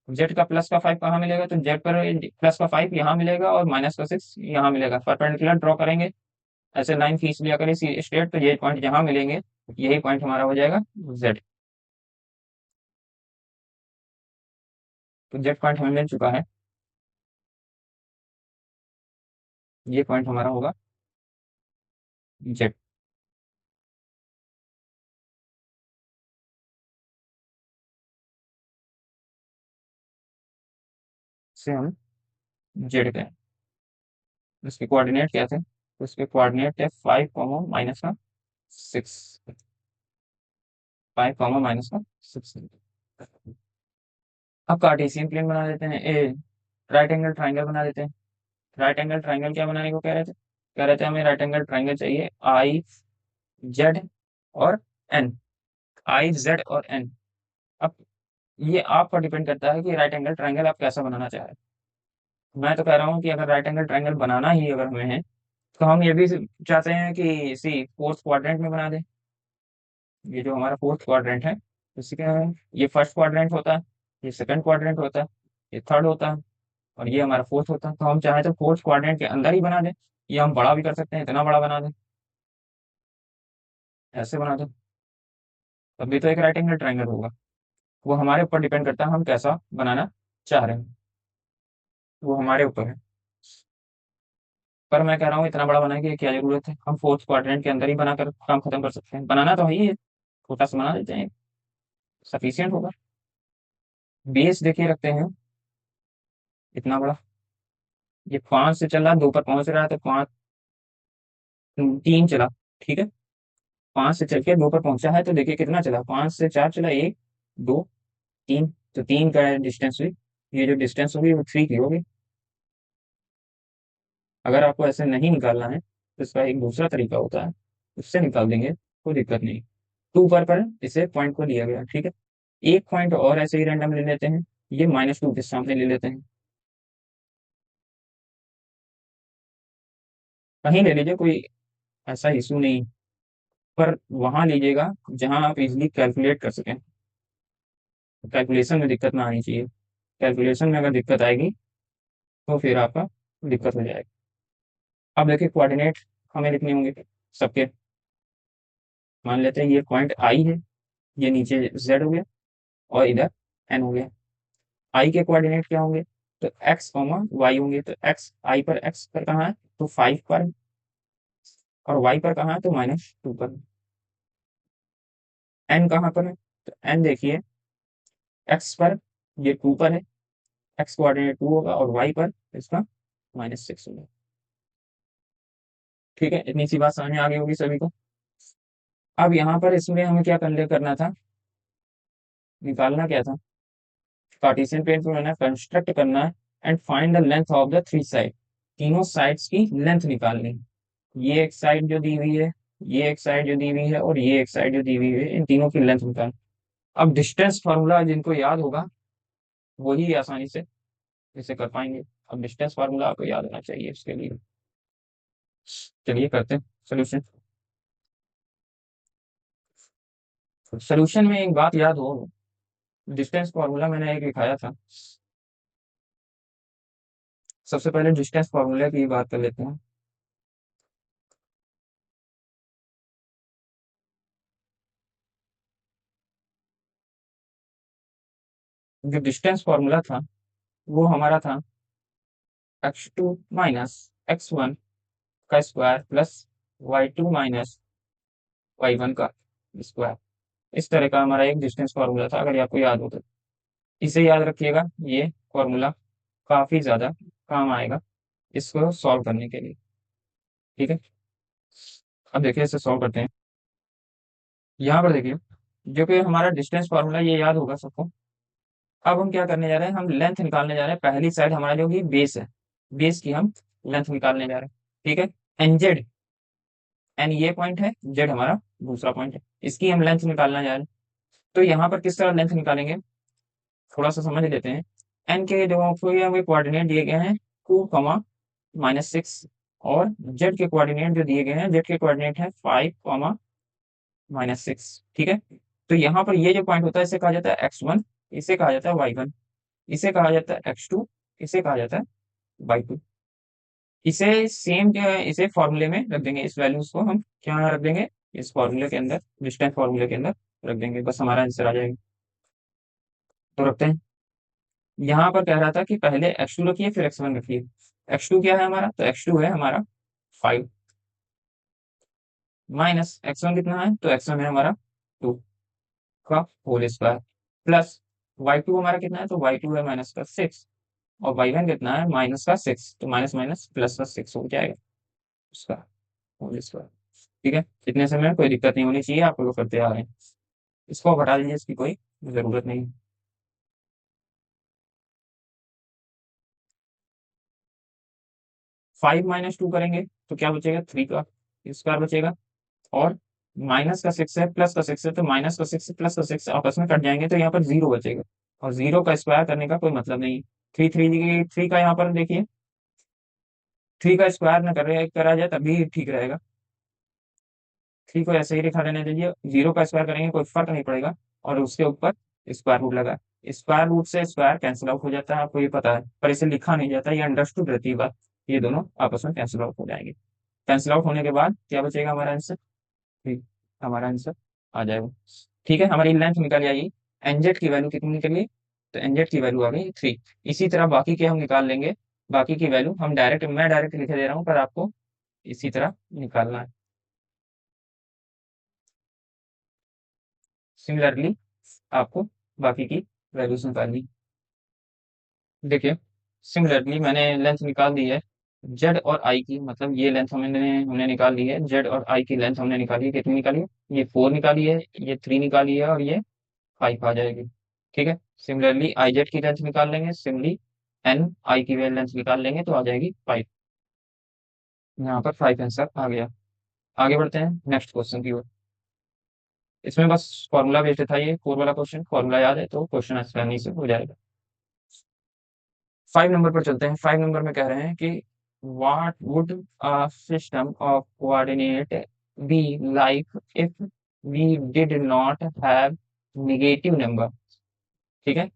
जेड का +5 कहाँ मिलेगा, तो जेड पर +5 यहाँ मिलेगा और -6 यहाँ मिलेगा। परपेंडिकुलर ड्रॉ करेंगे, ऐसे लाइन खींच लिया करें स्ट्रेट, तो ये पॉइंट जहाँ मिलेंगे यही पॉइंट हमारा हो जाएगा जेड। तो जेड पॉइंट हमें मिल चुका है, ये पॉइंट हमारा होगा जेड। से हम जेड पे, उसके कोऑर्डिनेट क्या थे, उसके कोऑर्डिनेट है 5, -6। 5, -6। अब कार्टेशियन प्लेन बना देते हैं, ए राइट एंगल ट्राइंगल बना देते हैं। राइट एंगल ट्राइंगल क्या बनाने को कह रहे थे, कह रहे थे हमें राइट एंगल ट्राइंगल चाहिए आई जेड और एन, आई जेड और एन। अब ये आप पर डिपेंड करता है कि राइट एंगल ट्राइंगल आप कैसा बनाना चाह रहे हैं। मैं तो कह रहा हूँ कि अगर राइट एंगल ट्राइंगल बनाना ही अगर हमें है, तो हम ये भी चाहते हैं कि इसी फोर्थ क्वाड्रेंट में बना दें। ये जो हमारा फोर्थ क्वाड्रेंट है, इसका ये फर्स्ट क्वाड्रेंट होता है, ये सेकंड क्वाड्रेंट होता है, ये थर्ड होता है, और ये हमारा फोर्थ होता है। तो हम चाहे तो फोर्थ क्वाड्रेंट के अंदर ही बना दें, ये हम बड़ा भी कर सकते हैं, इतना बड़ा बना दें, ऐसे बना दें, तब भी तो एक राइट एंगल ट्राइंगल होगा। वो हमारे ऊपर डिपेंड करता है हम कैसा बनाना चाह रहे हैं, वो हमारे ऊपर है। पर मैं कह रहा हूँ इतना बड़ा बनाने की क्या जरूरत है, हम फोर्थ क्वाड्रेंट के अंदर ही बनाकर काम खत्म कर सकते हैं। बनाना तो है ही है, छोटा सा बना देते हैं, सफिशियंट होगा। बेस देखिए रखते हैं इतना बड़ा, ये 5 से चला 2 पर पहुंच रहा है, तो 5 3 चला। ठीक है, 5 से चल के 2 पर पहुंचा है, तो देखिए कितना चला, 5 से 4 चला, 1, 2, 3, तो 3 का डिस्टेंस हुई। ये जो डिस्टेंस होगी वो 3 की होगी। अगर आपको ऐसे नहीं निकालना है तो इसका एक दूसरा तरीका होता है, उससे निकाल देंगे, कोई दिक्कत नहीं। 2 पर इसे पॉइंट को लिया गया। ठीक है, एक पॉइंट और ऐसे ही रैंडम ले लेते हैं, ये -2 के सामने ले लेते हैं, कहीं ले लीजिए, कोई ऐसा इशू नहीं, पर वहां लीजिएगा जहां आप इजिली कैलकुलेट कर सकें। कैलकुलेशन में दिक्कत ना आनी चाहिए, कैलकुलेशन में अगर दिक्कत आएगी तो फिर आपका दिक्कत हो जाएगी। अब देखिए कोऑर्डिनेट हमें लिखने होंगे सबके। मान लेते हैं ये पॉइंट आई है, ये नीचे जेड हो गया और इधर एन हो गया। आई के कोऑर्डिनेट क्या होंगे? तो एक्स वाई होंगे। तो एक्स आई पर, एक्स पर कहाँ है? तो 5 पर। और वाई पर कहाँ है? तो -2 पर। एन कहाँ पर है? तो एन देखिए एक्स पर ये 2 पर है, एक्स कोऑर्डिनेट 2 होगा और वाई पर इसका -6 होगा। ठीक है, इतनी सी बात समझ में आ गई होगी सभी को। अब यहाँ पर इसमें हमें क्या करना था, निकालना क्या था? कार्टेशियन प्लेन को है कंस्ट्रक्ट करना है and find the length of the three side. तीनों साइड्स की लेंथ निकालनी है। ये एक साइड जो दी हुई है, ये एक साइड जो दी हुई है और ये एक साइड जो दी हुई है, इन तीनों की लेंथ निकाल। अब डिस्टेंस फार्मूला जिनको याद होगा वही आसानी से इसे कर पाएंगे। अब डिस्टेंस फार्मूला आपको याद होना चाहिए इसके लिए। चलिए करते हैं सोल्यूशन। सोल्यूशन में एक बात याद हो, डिस्टेंस फार्मूला मैंने एक लिखाया था। सबसे पहले डिस्टेंस फार्मूला की बात कर लेते हैं। जो डिस्टेंस फार्मूला था वो हमारा था x2 माइनस x1 का square plus y2 minus y1 का स्क्वायर। इस तरह का हमारा एक डिस्टेंस फार्मूला था, अगर ये आपको याद हो तो इसे याद रखिएगा। ये फार्मूला काफी ज्यादा काम आएगा इसको सॉल्व करने के लिए। ठीक है, अब देखिए इसे सॉल्व करते हैं। यहाँ पर देखिए जो कि हमारा डिस्टेंस फार्मूला ये याद होगा सबको। अब हम क्या करने जा रहे हैं, हम लेंथ निकालने जा रहे हैं। पहली साइड हमारा जो कि बेस है, बेस की हम लेंथ निकालने जा रहे हैं। ठीक है, एन जेड, एन ये पॉइंट है, जेड हमारा दूसरा पॉइंट है, इसकी हम लेंथ निकालना जा रहे हैं। तो यहाँ पर किस तरह लेंथ निकालेंगे थोड़ा सा समझ लेते हैं। एन के जो हमें कोऑर्डिनेट दिए गए हैं 2, -6 और जेड के कोऑर्डिनेट जो दिए गए हैं, जेड के कोऑर्डिनेट है 5, -6। ठीक है, तो यहाँ पर ये जो पॉइंट होता है इसे कहा जाता है x1, इसे कहा जाता है y1, इसे कहा जाता है x2, इसे कहा जाता है y2। इसे सेम जो है इसे फॉर्मूले में रख देंगे, इस वैल्यूज को हम क्या रख देंगे, इस फॉर्मूले के अंदर, डिस्टेंस फॉर्मूले के अंदर रख देंगे, बस हमारा आंसर आ जाएगा। तो रखते हैं। यहाँ पर कह रहा था कि पहले x2 रखिए फिर x1 रखिए। x2 क्या है हमारा? तो x2 है हमारा 5, माइनस x1 कितना है? तो x1 है हमारा 2 का होल स्क्वायर, प्लस y2 हमारा कितना है? तो y2 है -6 और y1 कितना है? -6। तो माइनस माइनस प्लस का 6 हो जाएगा उसका होल स्क्वायर। ठीक है, इतने समय कोई दिक्कत नहीं होनी चाहिए, आप लोग करते आ रहे हैं। इसको हटा दीजिए, इसकी कोई जरूरत नहीं। 5 - 2 करेंगे तो क्या बचेगा? 3 का स्क्वायर बचेगा। और माइनस का 6 है, प्लस का 6 है, तो माइनस का 6 प्लस का 6 आपस में कट जाएंगे तो यहाँ पर 0 बचेगा। और 0 का स्क्वायर करने का कोई मतलब नहीं। 3 का यहाँ पर देखिए, 3 का स्क्वायर ना करा जाए तभी ठीक रहेगा। 3 को ऐसे ही लिखा रहने दीजिए, 0 का स्क्वायर करेंगे कोई फर्क नहीं पड़ेगा। और उसके ऊपर स्क्वायर रूट लगा, स्क्वायर रूट से स्क्वायर कैंसिल आउट हो जाता है, आपको ये पता है, पर इसे लिखा नहीं जाता, ये अंडरस्टूड रहती है बात। ये दोनों आपस में कैंसिल आउट हो जाएंगे। कैंसिल आउट होने के बाद क्या बचेगा हमारा आंसर? ठीक, हमारा आंसर आ जाएगा। ठीक है, हमारी लेंथ निकल जाएगी। एनजेड की वैल्यू कितनी निकली? तो एनजेड की वैल्यू आ गई 3। इसी तरह बाकी के हम निकाल लेंगे। बाकी की वैल्यू हम डायरेक्ट, मैं डायरेक्ट लिखे दे रहा हूँ पर आपको इसी तरह निकालना है। सिमिलरली आपको बाकी की वैल्यूज निकालनी। देखिए सिमिलरली मैंने लेंथ निकाल दी है जेड और आई की, मतलब ये लेंथ हमने निकाल ली है। जेड और आई की लेंथ हमने निकाली है, कितनी निकाली है? ये 4 निकाली है, ये 3 निकाली है और ये 5 आ जाएगी। ठीक है, सिमिलरली आई जेड की लेंथ निकाल लेंगे, सिमिलरली एन आई की लेंथ निकाल लेंगे तो आ जाएगी 5। यहाँ पर 5 आंसर आ गया। आगे बढ़ते हैं नेक्स्ट क्वेश्चन की ओर। इसमें बस फॉर्मूला बेस्ड था ये 4 वाला क्वेश्चन, फॉर्मूला याद है तो क्वेश्चन आसानी से हो जाएगा। 5 नंबर पर चलते हैं। 5 नंबर में कह रहे हैं कि what would a system of coordinate be like if we did not have negative number. ठीक है,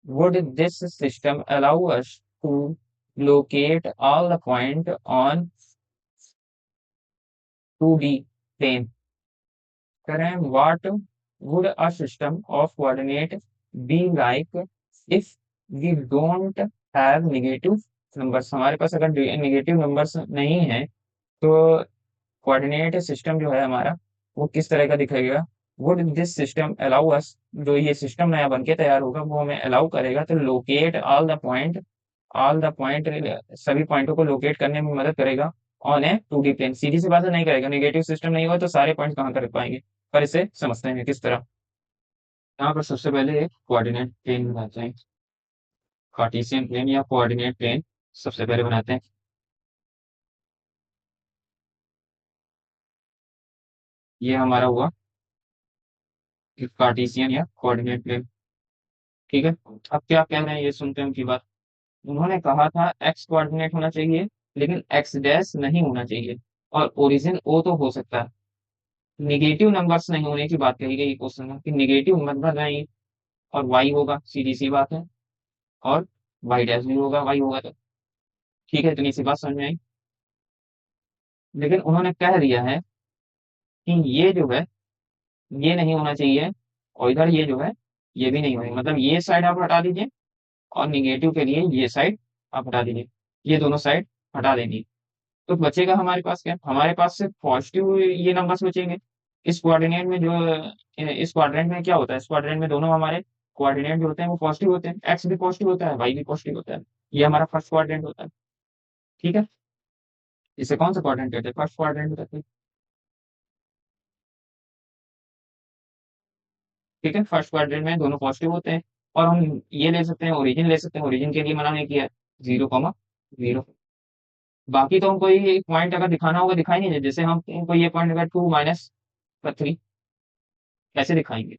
would this system allow us to locate all the point on 2D plane. करें what would a system of coordinate be like if we don't have negative numbers? हमारे पास अगर नेगेटिव नंबर्स नहीं है तो कोऑर्डिनेट सिस्टम जो है हमारा वो किस तरह का दिखेगा? वुड दिस सिस्टम अलाउ अस, जो ये सिस्टम नया बन के तैयार होगा वो हमें अलाउ करेगा तो लोकेट ऑल द पॉइंट, सभी पॉइंटों को लोकेट करने में मदद करेगा ऑन ए 2D प्लेन। सीधी सी बात है, नहीं करेगा, नेगेटिव सिस्टम नहीं होगा तो सारे पॉइंट कहाँ कर पाएंगे? पर इसे समझते हैं किस तरह। यहाँ पर सबसे पहले एक कोऑर्डिनेट प्लेन बनाते हैं, कार्टेशियन प्लेन या कोऑर्डिनेट प्लेन सबसे पहले बनाते हैं। ये हमारा हुआ कार्टेशियन या कोऑर्डिनेट प्लेन। ठीक है, अब क्या कह रहे हैं ये सुनते हैं उनकी बात। उन्होंने कहा था एक्स कोऑर्डिनेट होना चाहिए लेकिन एक्स डैश नहीं होना चाहिए, और ओरिजिन ओ तो हो सकता है। निगेटिव नंबर्स नहीं होने की बात कही गई क्वेश्चन में कि निगेटिव मतलब नहीं, और वाई होगा, सीधी सी बात है, और वाई डैश भी होगा, वाई होगा तो ठीक है, इतनी सी बात समझ में आई। लेकिन उन्होंने कह दिया है कि ये जो है ये नहीं होना चाहिए, और इधर ये जो है ये भी नहीं होगा, मतलब ये साइड आप हटा दीजिए और निगेटिव के लिए ये साइड आप हटा दीजिए, ये दोनों साइड हटा देंगे। तो बचेगा हमारे पास क्या? हमारे पास सिर्फ पॉजिटिव ये नंबर्स बचेंगे। इस कोऑर्डिनेट में जो इस क्वाड्रेंट में क्या होता है, इस क्वाड्रेंट में दोनों हमारे कोऑर्डिनेट जो होते हैं वो पॉजिटिव होते हैं, एक्स भी पॉजिटिव होता है, वाई भी पॉजिटिव होता है। ये हमारा फर्स्ट क्वाड्रेंट होता है। ठीक है, इसे कौन सा क्वाड्रेंट कहते हैं? फर्स्ट क्वाड्रेंट कहते हैं। ठीक है, फर्स्ट क्वाड्रेंट में दोनों पॉजिटिव होते हैं। और हम ये ले सकते हैं, ओरिजिन ले सकते हैं, ओरिजिन के लिए मना नहीं किया है, 0,0। बाकी तो हम कोई पॉइंट अगर दिखाना होगा दिखाई नहीं दे, जैसे हम को ये पॉइंट अगर 2 - 3 कैसे दिखाएंगे?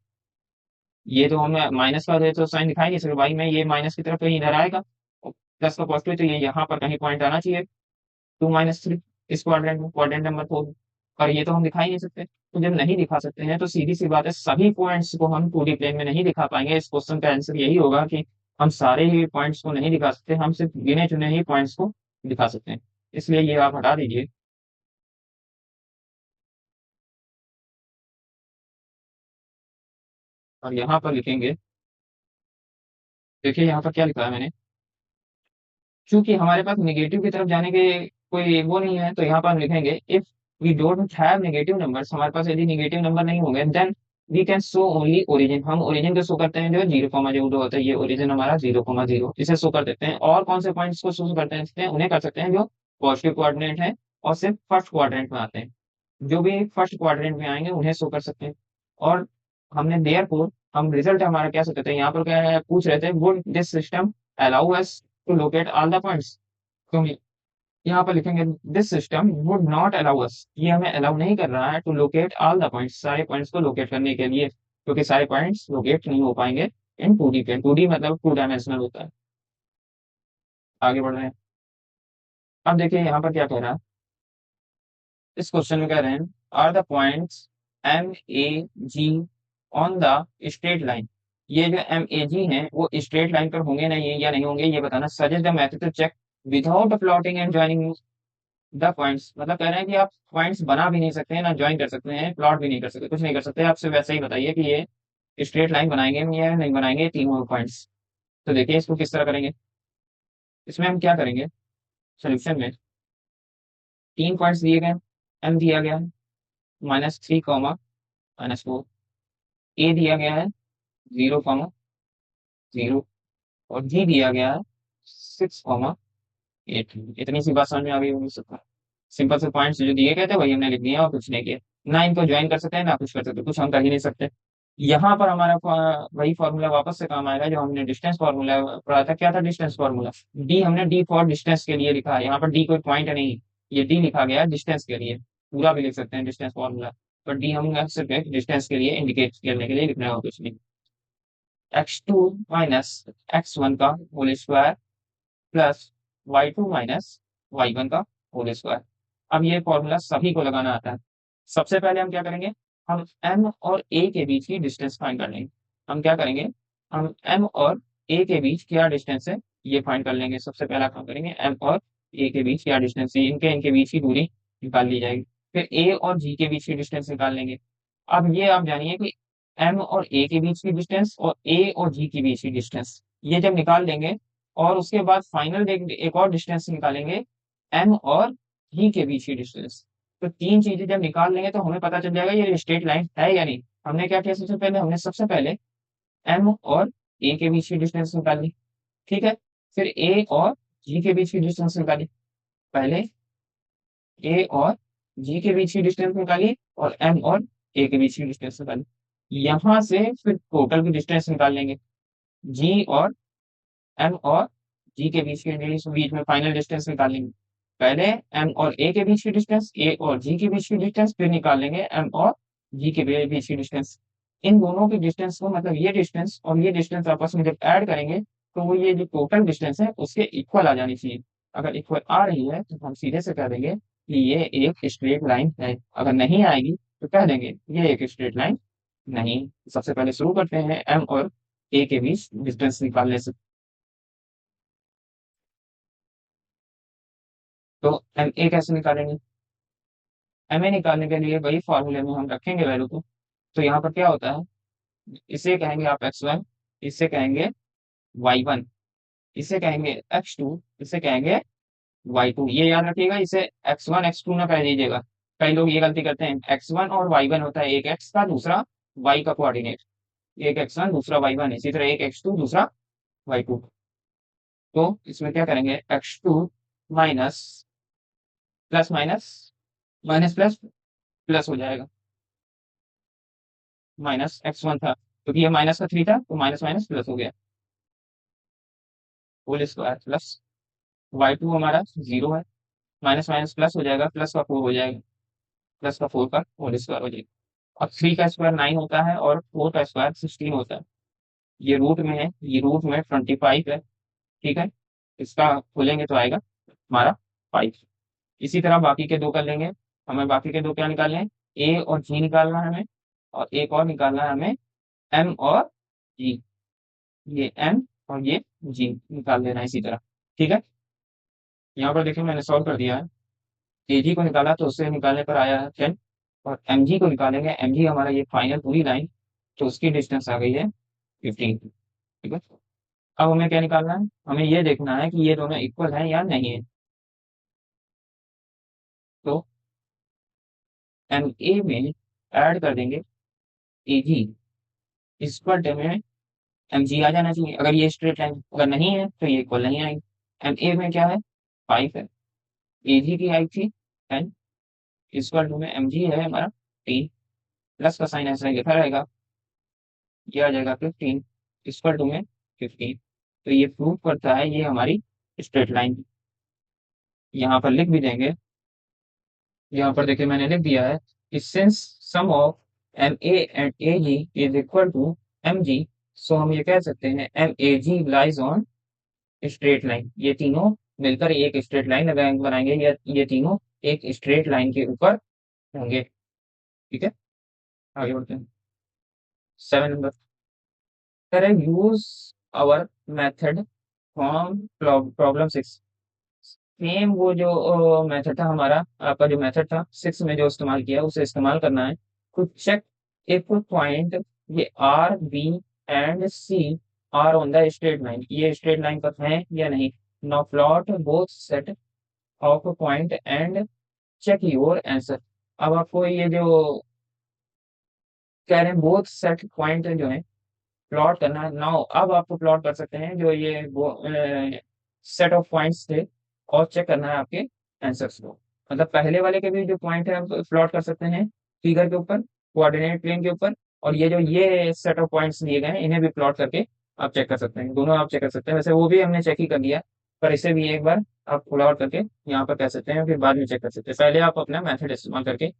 ये तो हम माइनस का है तो साइन दिखाई नहीं सकते भाई, में ये माइनस की तरफ कहीं इधर आएगा, प्लस का पॉजिटिव तो ये यहाँ पर कहीं पॉइंट आना चाहिए, 2 - 3 इस क्वाड्रेंट में, क्वाड्रेंट नंबर 4। और ये तो हम दिखा ही नहीं सकते, तो जब नहीं दिखा सकते हैं तो सीधी सी बात है सभी पॉइंट्स को हम 2D प्लेन में नहीं दिखा पाएंगे। इस क्वेश्चन का आंसर यही होगा कि हम सारे ही पॉइंट्स को नहीं दिखा सकते, हम सिर्फ गिने चुने ही पॉइंट्स को दिखा सकते हैं। इसलिए ये आप हटा दीजिए। और यहाँ पर लिखेंगे, देखिए यहाँ पर क्या लिखा है मैंने, क्योंकि हमारे पास निगेटिव की तरफ जाने के कोई वो नहीं है, तो यहाँ पर हम लिखेंगे if we don't have negative numbers, हमारे पास यदि नेगेटिव नंबर नहीं होंगे then we can show only origin. हम ओरिजिन को शो करते हैं जो 0,0 होता है, ये ओरिजिन हमारा 0,0 इसे शो कर देते हैं। और कौन से पॉइंट्स को शो करते हैं? उन्हें कर सकते हैं जो पॉजिटिव कोऑर्डिनेट है और सिर्फ फर्स्ट क्वाड्रेंट में आते हैं, जो भी फर्स्ट क्वाड्रेंट में आएंगे उन्हें शो कर सकते हैं। और हमने देयरफॉर हम रिजल्ट हमारा क्या सकते हैं, यहाँ पर क्या है, पूछ रहे थे would this system allow us to locate all the points. तो हम यहाँ पर लिखेंगे this system would not allow us, ये हमें अलाउ नहीं कर रहा है to locate all the points, सारे पॉइंट्स को लोकेट करने के लिए, क्योंकि सारे पॉइंट्स लोकेट नहीं हो पाएंगे इन 2D पे। 2D मतलब 2 डायमेंशनल होता है। आगे बढ़ रहे हैं। अब देखिए यहाँ पर क्या कह रहा है, इस क्वेश्चन में कह रहे हैं are the points M A G on the straight line. ये जो MAG हैं वो स्ट्रेट लाइन पर होंगे नहीं या नहीं होंगे ये बताना। Suggest the method to check without plotting and joining the points, मतलब कह रहे हैं कि आप पॉइंट्स बना भी नहीं सकते हैं, ना ज्वाइन कर सकते हैं, प्लॉट भी नहीं कर सकते, कुछ नहीं कर सकते, आपसे वैसे ही बताइए कि ये स्ट्रेट लाइन बनाएंगे या नहीं बनाएंगे तीनों पॉइंट्स। तो देखिए इसको किस तरह करेंगे। इसमें हम क्या करेंगे, सोल्यूशन में 3 पॉइंट्स दिए गए, M दिया गया है -3, -4, A दिया गया है 0,0, और G दिया गया है 6,8। इतनी सी बात समझ में आ गई होगी सबको। सिंपल से पॉइंट्स जो दिए गए थे वही हमने लिख दिया और कुछ नहीं किया, ना इनको ज्वाइन कर सकते हैं ना कुछ कर सकते, कुछ हम कर ही नहीं सकते। यहाँ पर हमारा वही फॉर्मूला वापस से काम आएगा जो हमने डिस्टेंस फॉर्मूला पढ़ा था। क्या था डिस्टेंस फॉर्मूला? डी, हमने डी फॉर डिस्टेंस के लिए लिखा है, यहाँ पर डी कोई पॉइंट नहीं, ये डी लिखा गया है डिस्टेंस के लिए, पूरा भी लिख सकते हैं डिस्टेंस फॉर्मूला, पर डी हम सिर्फ डिस्टेंस के लिए इंडिकेट करने के लिए लिखना है, कुछ नहीं। x2 - x1 का whole square plus y2 - y1 का होल स्क्वायर। अब ये फॉर्मूला सभी को लगाना आता है। सबसे पहले हम क्या करेंगे, हम m और a के बीच की डिस्टेंस फाइंड कर लेंगे। हम क्या करेंगे, हम m और a के बीच क्या डिस्टेंस है ये फाइंड कर लेंगे। सबसे पहला काम करेंगे, एम और ए के बीच क्या डिस्टेंस है, इनके बीच की दूरी निकाल ली जाएगी। फिर ए और जी के बीच की डिस्टेंस निकाल लेंगे। अब ये आप जानिए कि एम और ए के बीच की डिस्टेंस और ए और जी के बीच की डिस्टेंस, ये जब निकाल लेंगे और उसके बाद फाइनल एक और डिस्टेंस निकालेंगे, एम और जी के बीच की डिस्टेंस। तो तीन चीजें जब निकाल लेंगे तो हमें पता चल जाएगा ये स्ट्रेट लाइन है या नहीं। हमने क्या किया, सबसे पहले एम और ए के बीच की डिस्टेंस निकाली। ठीक है। फिर ए और जी के बीच की डिस्टेंस निकाली। पहले ए और जी के बीच की डिस्टेंस निकाली और एम और ए के बीच की डिस्टेंस निकाली। यहां से फिर टोटल की डिस्टेंस निकाल लेंगे, जी और एम और जी के बीच में फाइनल डिस्टेंस निकालेंगे। पहले एम और ए के बीच की डिस्टेंस, ए और जी के बीच की डिस्टेंस, फिर निकालेंगे एम और जी के बीच की डिस्टेंस। इन दोनों की डिस्टेंस को, मतलब ये डिस्टेंस और ये डिस्टेंस आपस में जब ऐड करेंगे तो वो ये जो टोटल डिस्टेंस है उसके इक्वल आ जानी चाहिए। अगर इक्वल आ रही है तो हम सीधे से कह देंगे कि ये एक स्ट्रेट लाइन है। अगर नहीं आएगी तो कह देंगे ये एक स्ट्रेट लाइन नहीं। सबसे पहले शुरू करते हैं एम और ए के बीच डिस्टेंस निकालने से। तो एम ए कैसे निकालेंगे, एम ए निकालने के लिए वही फॉर्मूले में हम रखेंगे वैल्यू को। तो यहाँ पर क्या होता है, इसे कहेंगे आप x1, इसे कहेंगे y1, इसे कहेंगे x2, इसे कहेंगे y2। ये याद रखिएगा, इसे x1 x2 ना कह दीजिएगा। कई लोग ये गलती करते हैं, x1 और y1 होता है, एक x का दूसरा y का कोऑर्डिनेट। एक x1 दूसरा y1, इसी तरह एक x2 दूसरा y2। तो इसमें क्या करेंगे, x2 minus plus minus minus plus plus हो जाएगा। माइनस x1 था क्योंकि ये माइनस का 3 था तो माइनस माइनस प्लस हो गया, होल स्क्वायर प्लस y2 हमारा 0 है। माइनस माइनस प्लस हो जाएगा, प्लस का 4 हो जाएगा, प्लस का 4 का होल स्क्वायर हो जाएगा। अब 3 का स्क्वायर 9 होता है और 4 का स्क्वायर 16 होता है। ये रूट में है, ये रूट में 25 है। ठीक है। इसका खोलेंगे तो आएगा हमारा 5। इसी तरह बाकी के दो कर लेंगे। हमें बाकी के दो क्या निकालने हैं, ए और जी निकालना है हमें, और एक और निकालना है हमें एम और जी। ये एम और ये जी निकाल लेना है इसी तरह। ठीक है। यहाँ पर देखिए मैंने सॉल्व कर दिया है। ए जी को निकाला तो उससे निकालने पर आया है 10, और एम जी को निकालेंगे, एम जी हमारा ये फाइनल पूरी लाइन, तो उसकी डिस्टेंस आ गई है 15। ठीक है। अब हमें क्या निकालना है, हमें ये देखना है कि ये दोनों इक्वल है या नहीं है। तो एम ए में ऐड कर देंगे ए जी, इक्वल टर्म में एम जी आ जाना चाहिए अगर ये स्ट्रेट लाइन, अगर नहीं है तो ये इक्वल नहीं आएगी। एम ए में क्या है, 5 है, ए जी की आई थी 10, इक्वल टू में एम जी है हमारा 3, प्लस का साइन ऐसा ही लिखा रहेगा, ये आ जाएगा 15, इक्वल टू में 15। तो ये प्रूव करता है ये हमारी स्ट्रेट लाइन। यहाँ पर लिख भी देंगे, यहाँ पर देखिए मैंने लिख दिया है कि since sum of M A and A G is equal to M G, so हम ये कह सकते हैं M A G lies on straight line. ये तीनों मिलकर एक स्ट्रेट लाइन बनाएंगे, या ये तीनों एक स्ट्रेट लाइन के ऊपर होंगे। ठीक है। आगे बढ़ते हैं। 7 नंबर, करें use our method from problem 6। Same वो जो मेथड था हमारा, आपका जो मेथड था 6 में जो इस्तेमाल किया उसे इस्तेमाल करना है। कुछ चेक इफ पॉइंट ये R B and C are on the straight line, ये स्ट्रेट लाइन पर है या नहीं। Now plot both set of point and check your answer. अब आपको ये जो कह रहे हैं बोथ सेट पॉइंट जो है प्लॉट करना है। नाउ अब आपको प्लॉट कर सकते हैं जो ये सेट ऑफ पॉइंट्स थे, और चेक करना है आपके आंसर्स को। मतलब पहले वाले के भी जो पॉइंट है आप प्लॉट कर सकते हैं फिगर के ऊपर, कोऑर्डिनेट प्लेन के ऊपर, और ये जो ये सेट ऑफ पॉइंट्स दिए गए हैं इन्हें भी प्लॉट करके आप चेक कर सकते हैं। दोनों आप चेक कर सकते हैं, वैसे वो भी हमने चेक ही कर लिया, पर इसे भी एक बार आप प्लॉट करके यहाँ पर कह सकते हैं, फिर बाद में चेक कर सकते हैं। पहले आप अपना मेथड इस्तेमाल करके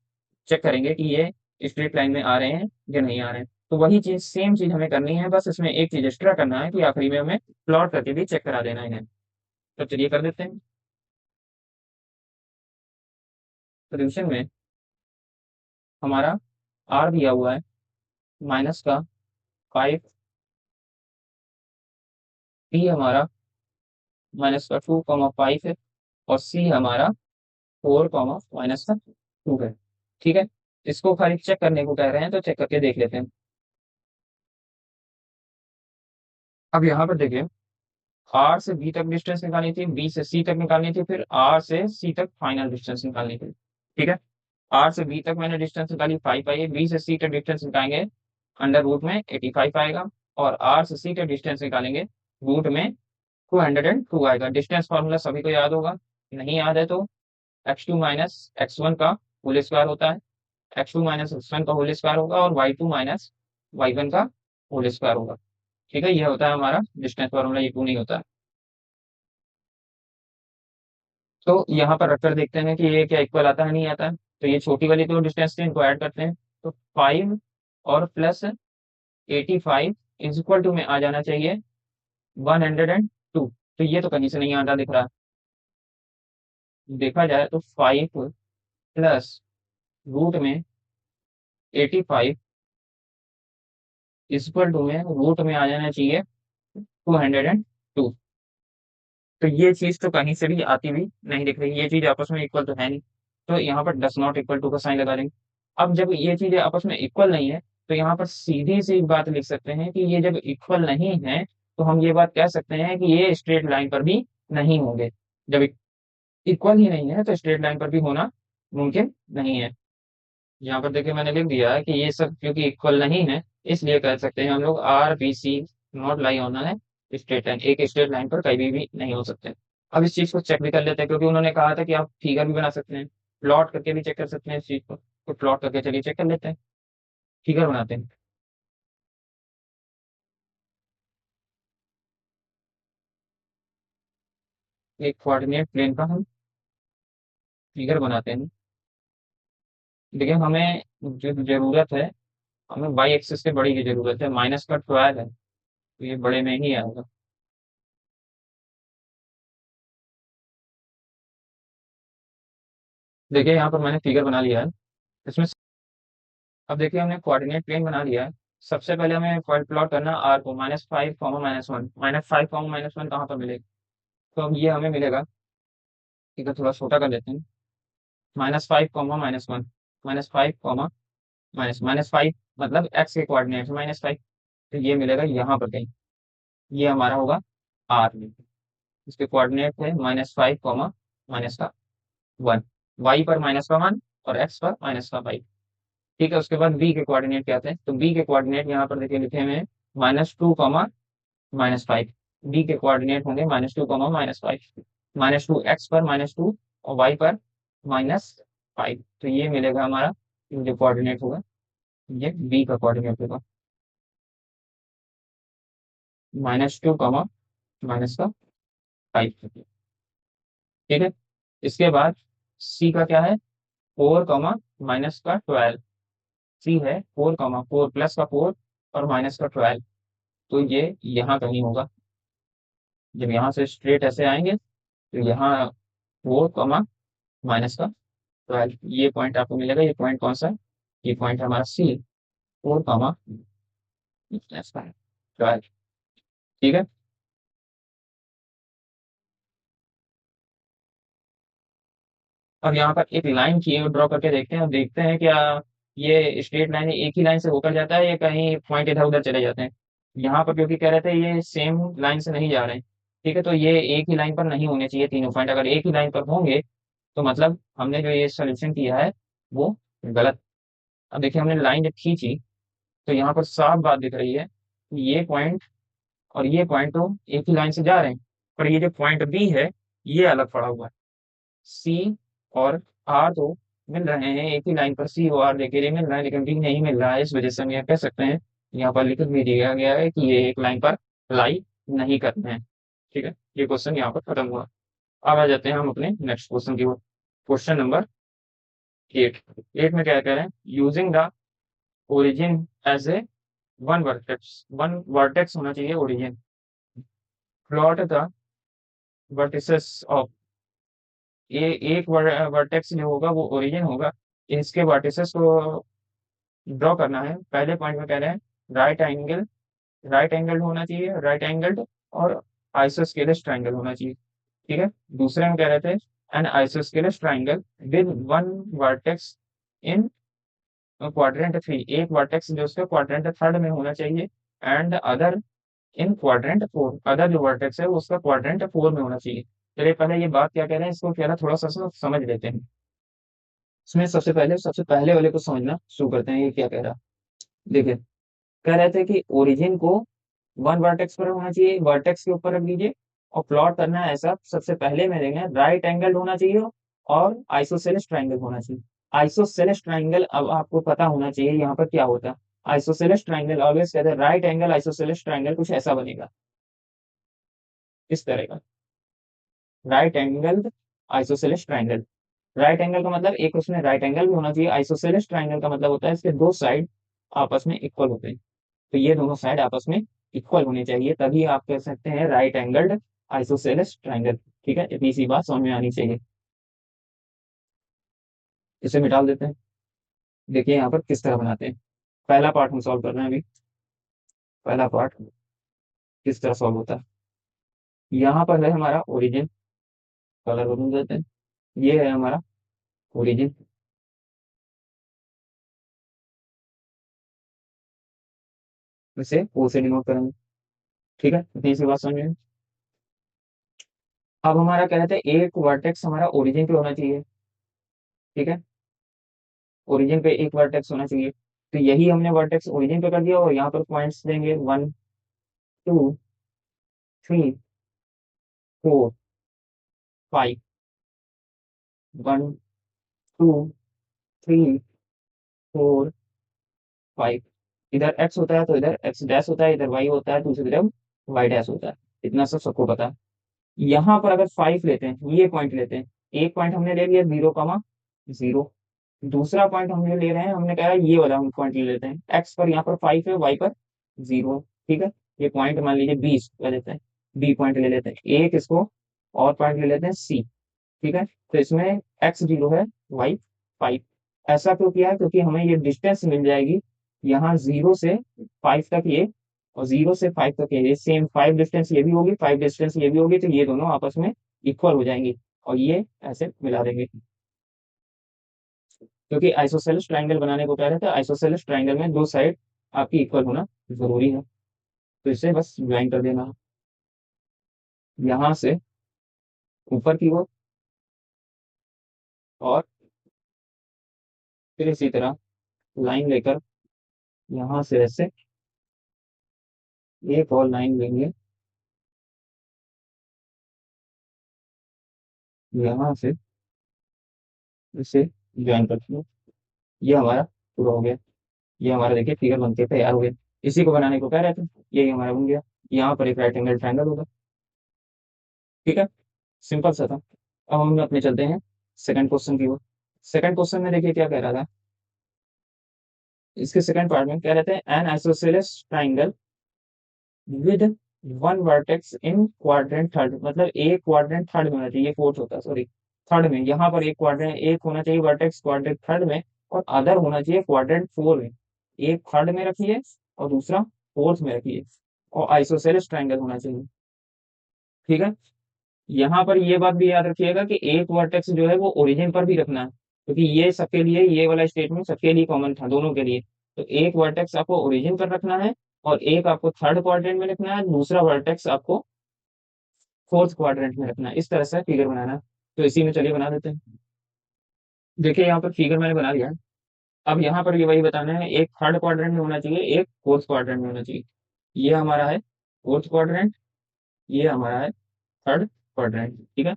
चेक करेंगे कि ये स्ट्रेट लाइन में आ रहे हैं या नहीं आ रहे हैं। तो वही चीज, सेम चीज हमें करनी है, बस इसमें एक चीज एक्स्ट्रा करना है कि आखिरी में हमें प्लॉट करके भी चेक करा देना है। तो चलिए कर देते हैं। सोल्यूशन में हमारा आर दिया हुआ है माइनस का 5, पी हमारा माइनस का 2,5 है, और सी हमारा 4,-2 है। ठीक है, इसको खाली चेक करने को कह रहे हैं, तो चेक करके देख लेते हैं। अब यहाँ पर देखिए, आर से बी तक डिस्टेंस निकालनी थी, बी से सी तक निकालनी थी, फिर आर से सी तक फाइनल डिस्टेंस निकालनी थी। ठीक है, आर से बी तक मैंने डिस्टेंस निकाली 5 आई है, बी से सी तक डिस्टेंस निकालेंगे अंडर रूट में 85 आएगा, और आर से सी तक डिस्टेंस निकालेंगे रूट में 202 आएगा। डिस्टेंस फॉर्मूला सभी को याद होगा, नहीं याद है तो x2 - x1 का होल स्क्वायर होता है, x2 - x1 का होल स्क्वायर होगा, और y2 - y1 का होल स्क्वायर होगा। ठीक है, ये होता है हमारा डिस्टेंस फॉर्मूला, ये 2 नहीं होता है। तो यहाँ पर रखकर देखते हैं कि ये क्या इक्वल आता है नहीं आता है। तो ये छोटी वाली तो डिस्टेंस थी, इनको ऐड करते हैं। तो 5 और प्लस 85 इज इक्वल टू में आ जाना चाहिए 102। तो ये तो कहीं से नहीं आता दिख रहा। देखा जाए तो 5 प्लस रूट में 85 इज इक्वल टू में रूट में आ जाना चाहिए 202। तो ये चीज तो कहीं से भी आती हुई नहीं दिख रही, ये चीज आपस में इक्वल तो है नहीं। तो यहाँ पर डस नॉट इक्वल टू का साइन लगा देंगे। अब जब ये चीजें आपस में इक्वल नहीं है, तो यहाँ पर सीधी सी एक बात लिख सकते हैं कि ये जब इक्वल नहीं है, तो हम ये बात कह सकते हैं कि ये स्ट्रेट लाइन पर भी नहीं होंगे। जब इक्वल ही नहीं है, तो स्ट्रेट लाइन पर भी होना मुमकिन नहीं है। यहाँ पर देखिए मैंने लिख दिया है कि ये सब क्योंकि इक्वल नहीं है, इसलिए कह सकते हैं हम लोग R B C not lie on है स्ट्रेट लाइन, एक स्ट्रेट लाइन पर कहीं भी नहीं हो सकते। अब इस चीज को चेक भी कर लेते हैं, क्योंकि उन्होंने कहा था कि आप फिगर भी बना सकते हैं, प्लॉट करके भी चेक कर सकते हैं इस चीज को। तो प्लॉट करके चलिए चेक कर लेते हैं, फिगर बनाते हैं। एक कोऑर्डिनेट प्लेन का हम फिगर बनाते हैं। देखिए हमें जो जरूरत है, हमें वाई एक्सिस से बड़ी की जरूरत है, माइनस का 12 है, तो ये बड़े में ही आएगा। देखिए यहाँ पर मैंने फिगर बना लिया है इसमें। अब देखिए हमने कोऑर्डिनेट प्लेन बना लिया है। सबसे पहले हमें पॉइंट प्लॉट करना आर को, -5, -1, -5, -1 कहाँ पर मिलेगा। तो अब ये हमें मिलेगा, ठीक है थोड़ा छोटा कर देते हैं, -5, -1, -5, -5 मतलब एक्स के कोऑर्डिनेट -5। तो ये मिलेगा यहाँ पर कहीं, ये हमारा होगा आर में। इसके कोऑर्डिनेट है -5, -1, वाई पर -1 और एक्स पर -5। ठीक है, उसके बाद बी के कोऑर्डिनेट क्या आते हैं, तो बी के कोऑर्डिनेट यहाँ पर देखिए लिखे हुए हैं -2, -5। बी के कोऑर्डिनेट होंगे -2, -5, -2 एक्स पर -2 और वाई पर -5। तो ये मिलेगा हमारा जो कोऑर्डिनेट होगा, ये बी का कोऑर्डिनेट होगा -2, -5। ठीक है, इसके बाद सी का क्या है, 4, -12। सी है 4, 4 प्लस का 4 और -12। तो ये यहाँ कहीं होगा। जब यहाँ से स्ट्रेट ऐसे आएंगे, तो यहाँ 4, -12, ये पॉइंट आपको मिलेगा। ये पॉइंट कौन सा है, ये पॉइंट हमारा सी, 4, -12। ठीक है, अब यहाँ पर एक लाइन चाहिए, ड्रॉ करके देखते हैं और देखते हैं क्या ये स्ट्रेट लाइन एक ही लाइन से होकर जाता है या कहीं पॉइंट इधर उधर चले जाते हैं। यहाँ पर क्योंकि कह रहे थे ये सेम लाइन से नहीं जा रहे हैं, ठीक है, तो ये एक ही लाइन पर नहीं होने चाहिए तीनों पॉइंट। अगर एक ही लाइन पर होंगे, तो मतलब हमने जो ये सोल्यूशन किया है वो गलत। अब देखिए हमने लाइन जब खींची, तो यहाँ पर साफ बात दिख रही है कि ये पॉइंट और ये पॉइंट तो एक ही लाइन से जा रहे हैं, पर ये जो पॉइंट बी है, ये अलग पड़ा हुआ है। सी और आर तो मिल रहे हैं एक ही लाइन पर, सी और आर देखिए मिल रहा है, लेकिन डी नहीं मिल रहा है। इस वजह से हम यह कह सकते हैं, यहाँ पर लिख भी दिया गया है कि ये एक लाइन पर लाई नहीं करते हैं। ठीक है, ये क्वेश्चन यहाँ पर खत्म हुआ। अब आ जाते हैं हम अपने नेक्स्ट क्वेश्चन की ओर। Question number 8। 8 में क्या कह रहे हैं, using the origin as a one vertex होना चाहिए origin, plot the vertices of, ये एक वर्टेक्स जो होगा वो ओरिजिन होगा, इसके वर्टिसेस को ड्रॉ करना है। पहले पॉइंट में कह रहे हैं राइट एंगल, राइट एंगल होना चाहिए, राइट एंगल्ड और आइसोस्केलस ट्राइंगल होना चाहिए। ठीक है। दूसरे में कह रहे थे an isosceles triangle with one vertex in quadrant three, एक वर्टेक्स जो उसका क्वाड्रेंट थर्ड में होना चाहिए, and other in quadrant four, other जो वर्टेक्स है वो उसका क्वाड्रेंट फोर में होना चाहिए। चलिए पहले ये बात क्या कह रहे हैं इसको क्या थोड़ा सा समझ लेते हैं। इसमें सबसे पहले वाले को समझना शुरू करते हैं, ये क्या कह रहा है। देखिए, कह रहे थे कि ओरिजिन को वन वर्टेक्स पर होना चाहिए, वर्टेक्स के ऊपर रख दीजिए, और प्लॉट करना है ऐसा, सबसे पहले में देंगे राइट एंगल होना चाहिए और आइसोसेलेस ट्राइंगल होना चाहिए। आइसोसेलेस ट्राइंगल अब आपको पता होना चाहिए यहाँ पर क्या होता है। आइसोसेलेस ट्राइंगल ऑलवेज कहते हैं राइट एंगल आइसोसेलेस ट्राइंगल कुछ ऐसा बनेगा, इस तरह का right angle isosceles triangle. Right angle का मतलब एक उसमें राइट एंगल भी होना चाहिए। आइसोसेलेस ट्राइंगल का मतलब होता है इसके दो साइड आपस में इक्वल होते हैं, तो ये दोनों साइड आपस में इक्वल होने चाहिए, तभी आप कह सकते हैं राइट एंगल्ड आइसोसेलेस ट्राइंगल। ठीक है, इतनी सी बात समझ में आनी चाहिए। इसे मिटा देते हैं। देखिए यहाँ पर किस तरह बनाते हैं। पहला पार्ट हम सॉल्व कर रहे हैं अभी। पहला पार्ट किस तरह सॉल्व होता है। यहाँ पर है हमारा ओरिजिन, कलर बदल देते हैं। ये है हमारा ओरिजिन, इसे ओ से डिनोट करेंगे। ठीक है, इतनी सी बात समझ में आई। अब हमारा क्या कहते हैं, एक वर्टेक्स हमारा ओरिजिन पे होना चाहिए। ठीक है, ओरिजिन पे एक वर्टेक्स होना चाहिए, तो यही हमने वर्टेक्स ओरिजिन पे कर दिया, और यहाँ पर पॉइंट्स देंगे 1 2 3 4 5। 1 2 3 4 5। इधर एक्स होता है तो इधर एक्स डैश होता है, इधर वाई होता है तो दूसरी तरफ वाई डैश होता है। इतना सब सबको पता है। यहाँ पर अगर 5 लेते हैं, ये पॉइंट लेते हैं, एक पॉइंट हमने ले लिया 0 0। दूसरा पॉइंट हमने ले रहे हैं, हमने कहा ये वाला हम पॉइंट ले लेते हैं, एक्स पर यहाँ पर 5 है, वाई पर 0। ठीक है, ये पॉइंट मान लीजिए 20 ले लेते हैं, बी पॉइंट ले लेते हैं, एक इसको और पॉइंट ले लेते हैं सी। ठीक है, तो इसमें एक्स 0 है, वाई 5। ऐसा क्यों किया है, क्योंकि हमें ये डिस्टेंस मिल जाएगी यहाँ 0 से 5 तक ये, और 0 से 5 तक ये सेम 5 डिस्टेंस ये भी होगी, 5 डिस्टेंस ये भी होगी, तो ये दोनों आपस में इक्वल हो जाएंगी, और ये ऐसे मिला देंगे। क्योंकि आइसोसेलेस ट्राइंगल बनाने को कह रहे थे, आइसोसेलेस ट्राइंगल में दो साइड आपकी इक्वल होना जरूरी है, तो इसे बस ज्वाइन कर देना यहाँ से ऊपर की ओर, और फिर इसी तरह लाइन लेकर यहाँ से ऐसे एक और लाइन लेंगे यहाँ से, इसे ज्वाइन करते हैं। ये हमारा पूरा हो गया। ये हमारा देखिए फिगर बनके तैयार हो गया। इसी को बनाने को कह रहे थे, यही हमारा बन गया। यहाँ पर एक राइट एंगल ट्राइंगल होगा। ठीक है, सिंपल सा था। अब हम अपने चलते हैं सेकंड क्वेश्चन की ओर। सेकंड क्वेश्चन में देखिए क्या कह रहा था। इसके सेकंड पार्ट में कह रहे थे N isosceles triangle with one vertex in quadrant third, मतलब एक क्वाड्रेंट थर्ड में होना चाहिए, फोर्थ होता है सॉरी, थर्ड में। यहाँ पर एक क्वाड्रेंट एक होना चाहिए वर्टेक्स क्वाड्रेंट थर्ड में, और अदर होना चाहिए क्वाड्रेंट फोर में। एक थर्ड में रखिए और दूसरा फोर्थ में रखिए, और आइसोसेलेस ट्राइंगल होना चाहिए। ठीक है, यहाँ पर ये बात भी याद रखिएगा कि एक वर्टेक्स जो है वो ओरिजिन पर भी रखना है, क्योंकि ये सबके लिए, ये वाला स्टेटमेंट सबके लिए कॉमन था, दोनों के लिए। तो एक वर्टेक्स आपको ओरिजिन पर रखना है, और एक आपको थर्ड क्वाड्रेंट में रखना है, दूसरा वर्टेक्स आपको फोर्थ क्वाड्रेंट में रखना है। इस तरह से फिगर बनाना है। तो इसी में चलिए बना देते हैं। देखिए यहाँ पर फिगर मैंने बना लिया है। अब यहाँ पर ये वही बताना है, एक थर्ड क्वाड्रेंट में होना चाहिए, एक फोर्थ क्वाड्रेंट में होना चाहिए। ये हमारा है फोर्थ क्वाड्रेंट, ये हमारा है थर्ड क्वाड्रेंट। ठीक है,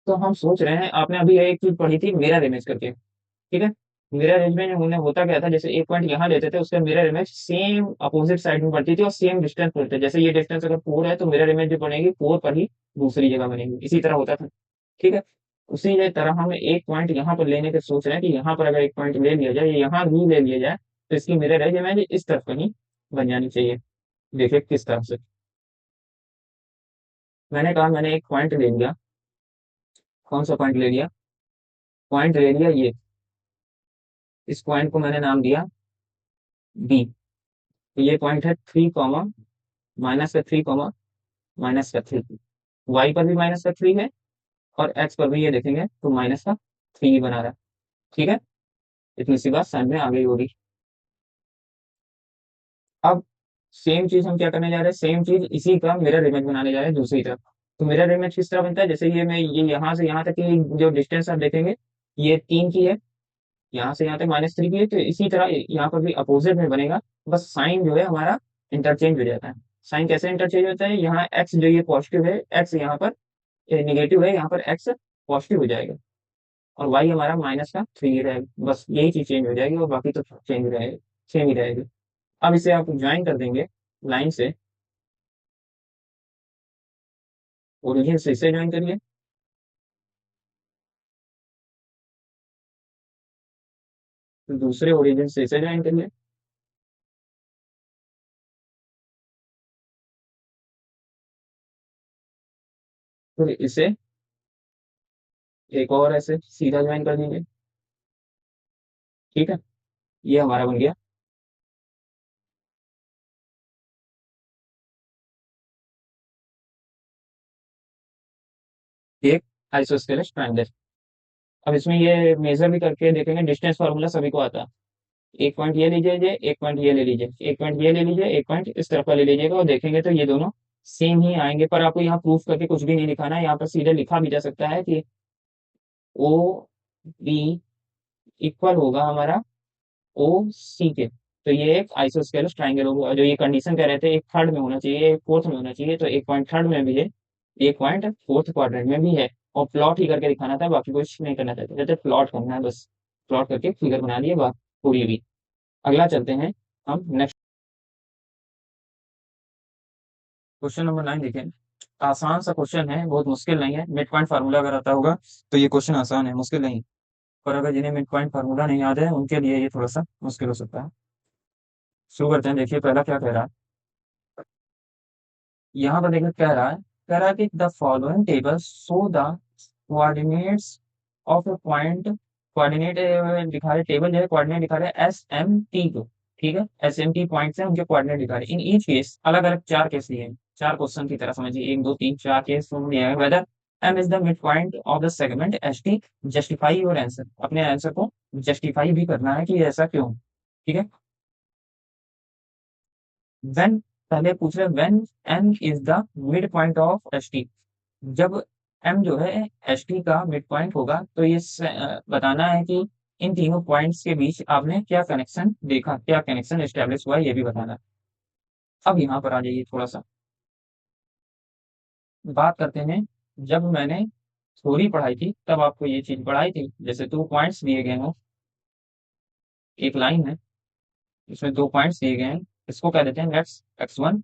तो हम सोच रहे हैं, आपने अभी एक चीज पढ़ी थी मिरर इमेज करके। ठीक है, मिरर इमेज में हमने होता क्या था, जैसे एक पॉइंट यहाँ लेते थे, उसका mirror image same opposite side में पड़ती थी और सेम डिस्टेंस पड़ते थे। जैसे ये डिस्टेंस अगर 4 है तो मिरर इमेज जो बनेगी 4 पर ही दूसरी जगह बनेगी, इसी तरह होता था। ठीक है, उसी तरह हम एक पॉइंट यहाँ पर लेने के सोच रहे हैं कि यहाँ पर अगर एक पॉइंट ले लिया जाए, यहाँ भी ले लिया जाए, तो इसकी मिरर इमेज इस तरफ कहीं बन जानी चाहिए। देखिए किस तरह से। मैंने कहा मैंने एक पॉइंट ले लिया। कौन सा पॉइंट ले लिया, पॉइंट ले लिया ये, इस पॉइंट को मैंने नाम दिया बी। तो ये पॉइंट है 3 कॉमा, माइनस का 3 कॉमा माइनस का 3। वाई पर भी माइनस का 3 है, और एक्स पर भी ये देखेंगे तो माइनस का 3 ही बना रहा है। ठीक है, इतनी सी बात समझ में आ गई होगी। अब सेम चीज हम क्या करने जा रहे हैं, सेम चीज इसी का मिरर इमेज बनाने जा रहे हैं दूसरी तरफ। तो मिरर इमेज किस तरह बनता है, जैसे ये यहाँ से यहाँ तक की जो डिस्टेंस आप देखेंगे, ये 3 की है, यहाँ से यहाँ तक -3 की है, तो इसी तरह यहाँ पर भी अपोजिट में बनेगा। बस साइन जो है हमारा इंटरचेंज हो जाता है। साइन कैसे इंटरचेंज होता है, यहाँ एक्स जो ये पॉजिटिव है, एक्स यहाँ पर निगेटिव है, यहाँ पर एक्स पॉजिटिव हो जाएगा, और वाई हमारा माइनस का 3 रहेगा। बस यही चीज चेंज हो जाएगी, और बाकी तो चेंज रहेगा, सेम ही रहेगा। अब इसे आप ज्वाइन कर देंगे लाइन से, ओरिजिन से इसे ज्वाइन करिए, तो दूसरे ओरिजिन से इसे ज्वाइन करिए, फिर इसे एक और ऐसे सीधा ज्वाइन कर दीजिए। ठीक है, ये हमारा बन गया एक आइसोस्केलेस ट्रायंगल। अब इसमें ये मेजर भी करके देखेंगे, डिस्टेंस फार्मूला सभी को आता है। एक पॉइंट ये लीजिए, एक पॉइंट ये ले लीजिए, एक पॉइंट ये ले लीजिए, एक पॉइंट इस तरफ का ले लीजिएगा, और देखेंगे तो ये दोनों सेम ही आएंगे। पर आपको यहाँ प्रूफ करके कुछ भी नहीं लिखाना है, यहाँ पर सीधे लिखा भी जा सकता है कि ओ बी इक्वल होगा हमारा ओ सी के। तो ये एक आइसोस्केलस ट्राइंगल होगा। जो ये कंडीशन कह रहे थे एक थर्ड में होना चाहिए, एक फोर्थ में होना चाहिए, तो एक पॉइंट थर्ड में भी है, एक पॉइंट फोर्थ क्वाड्रेंट में भी है। और प्लॉट ही करके दिखाना था, बाकी कुछ नहीं करना था, कहते प्लॉट करना है बस। प्लॉट करके फिगर बना लिए, बात पूरी हुई। अगला चलते हैं हम नेक्स्ट। क्वेश्चन नंबर 9 देखें। आसान सा क्वेश्चन है, बहुत मुश्किल नहीं है। मिड पॉइंट फार्मूला अगर आता होगा तो ये क्वेश्चन आसान है, मुश्किल नहीं। पर अगर जिन्हें मिड पॉइंट फार्मूला नहीं याद है, उनके लिए ये थोड़ा सा मुश्किल हो सकता है। शुरू करते हैं। देखिए पहला क्या कह रहा है, यहाँ पर देखिए कह रहा है कि the following table show the coordinates of A point. Coordinate दिखा रहे, टेबल जो है कोऑर्डिनेट दिखा रहे SMT को। ठीक है, SMT पॉइंट्स है, उनके कोऑर्डिनेट दिखा रहे। इन ईच केस, अलग अलग 4 केस लिए हैं, 4 क्वेश्चन की तरह समझिए, 1 2 3 4 केस दिया है। Whether M is the mid point of the segment ST, justify your answer. अपने आंसर को जस्टिफाई भी करना है कि ऐसा क्यों। ठीक है, व्हेन, पहले पूछ रहे when M is the mid point of ST। जब M जो है ST का मिड पॉइंट होगा, तो ये बताना है कि इन तीनों पॉइंट्स के बीच आपने क्या कनेक्शन देखा, क्या कनेक्शन एस्टेब्लिश हुआ, ये भी बताना है। अब यहाँ पर आ जाइए थोड़ा सा, बात करते हैं। जब मैंने थ्योरी पढ़ाई थी तब आपको ये चीज पढ़ाई थी, जैसे 2 पॉइंट्स दिए गए हो, एक लाइन है, इसमें 2 पॉइंट्स दिए गए हैं, इसको कह देते हैं लेट्स x1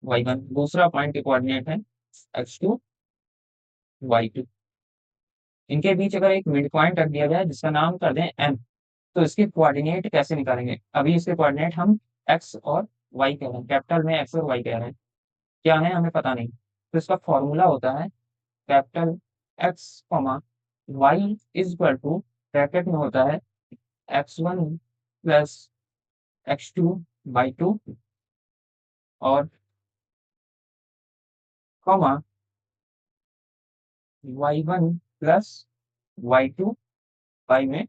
y1। दूसरा पॉइंट के कोऑर्डिनेट है x2 y2। इनके बीच अगर एक मिड पॉइंट रख दिया जाए जिसका नाम कर दें M, तो इसके कोऑर्डिनेट कैसे निकालेंगे। अभी इसके कोऑर्डिनेट हम x और y कह रहे हैं, कैपिटल में x और y कह रहे हैं, क्या है हमें पता नहीं। तो इसका फॉर्मूला होता है capital x comma y is equal to, bracket में होता है x1 प्लस x2/2, और comma y1 plus y2 by में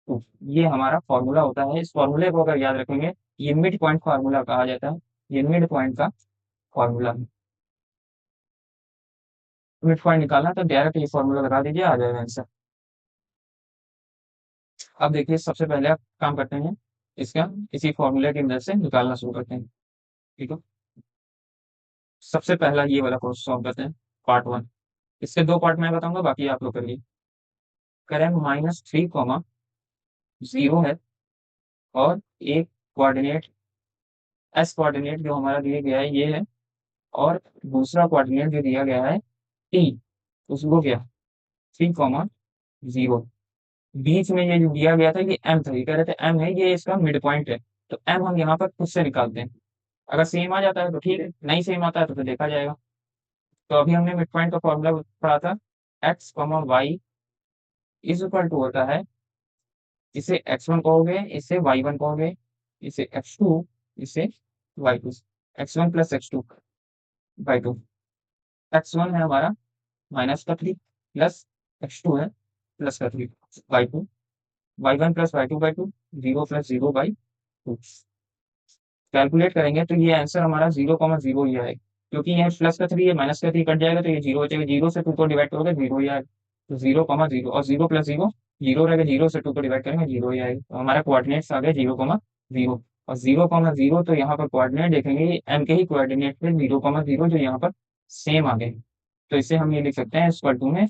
2। ये हमारा फॉर्मूला होता है। इस फॉर्मूले को अगर याद रखेंगे, ये मिड पॉइंट फार्मूला कहा जाता है। ये मिड पॉइंट का फॉर्मूला है। मिड पॉइंट निकालना तो डायरेक्ट ये फॉर्मूला लगा दीजिए, आ जाएगा आंसर। अब देखिए सबसे पहले आप काम करते हैं, इसका इसी फॉर्मूले की मदद से निकालना शुरू करते हैं। ठीक है, सबसे पहला ये वाला क्वेश्चन सॉल्व करते हैं, पार्ट 1। इसके 2 पार्ट मैं बताऊंगा, बाकी आप लोग करिए। करें -3, 0 है, और एक कोऑर्डिनेट एस कोऑर्डिनेट जो हमारा दिया गया है ये है, और दूसरा कोऑर्डिनेट जो दिया गया है टी, उसको क्या 3, 0। बीच में ये जो दिया गया था ये एम था, ये कह रहे थे एम है, ये इसका मिड पॉइंट है। तो एम हम यहाँ पर खुद से निकालते हैं। अगर सेम आ जाता है तो ठीक है, नहीं सेम आता है तो फिर देखा जाएगा। तो अभी हमने मिड पॉइंट का फॉर्मूला पढ़ा था, x, y is equal to होता है, इसे x1 कहोगे, इसे y1 कहोगे, इसे x2, इसे y2, x1 plus x2/2। x1 है हमारा -3 प्लस x2 है +3 y2 y1 plus y2/2 0 plus 0/2 calculate करेंगे तो ये आंसर हमारा 0,0 ही आएगा, क्योंकि ये +3 है -3 कट जाएगा तो ये 0 हो जाएगा, 0 से 2 को डिवाइड करोगे 0 ही आएगा, तो 0,0 और 0 प्लस 0 0 रहेगा, 0 से 2 को डिवाइड करेंगे 0 ही आएगा, तो हमारा कोऑर्डिनेट्स आ गए 0,0 और 0,0 तो यहाँ पर कोऑर्डिनेट देखेंगे एम के ही कोऑर्डिनेट पे 0,0 जो यहाँ पर सेम आ गए, तो इसे हम ये लिख सकते हैं इक्वल टू में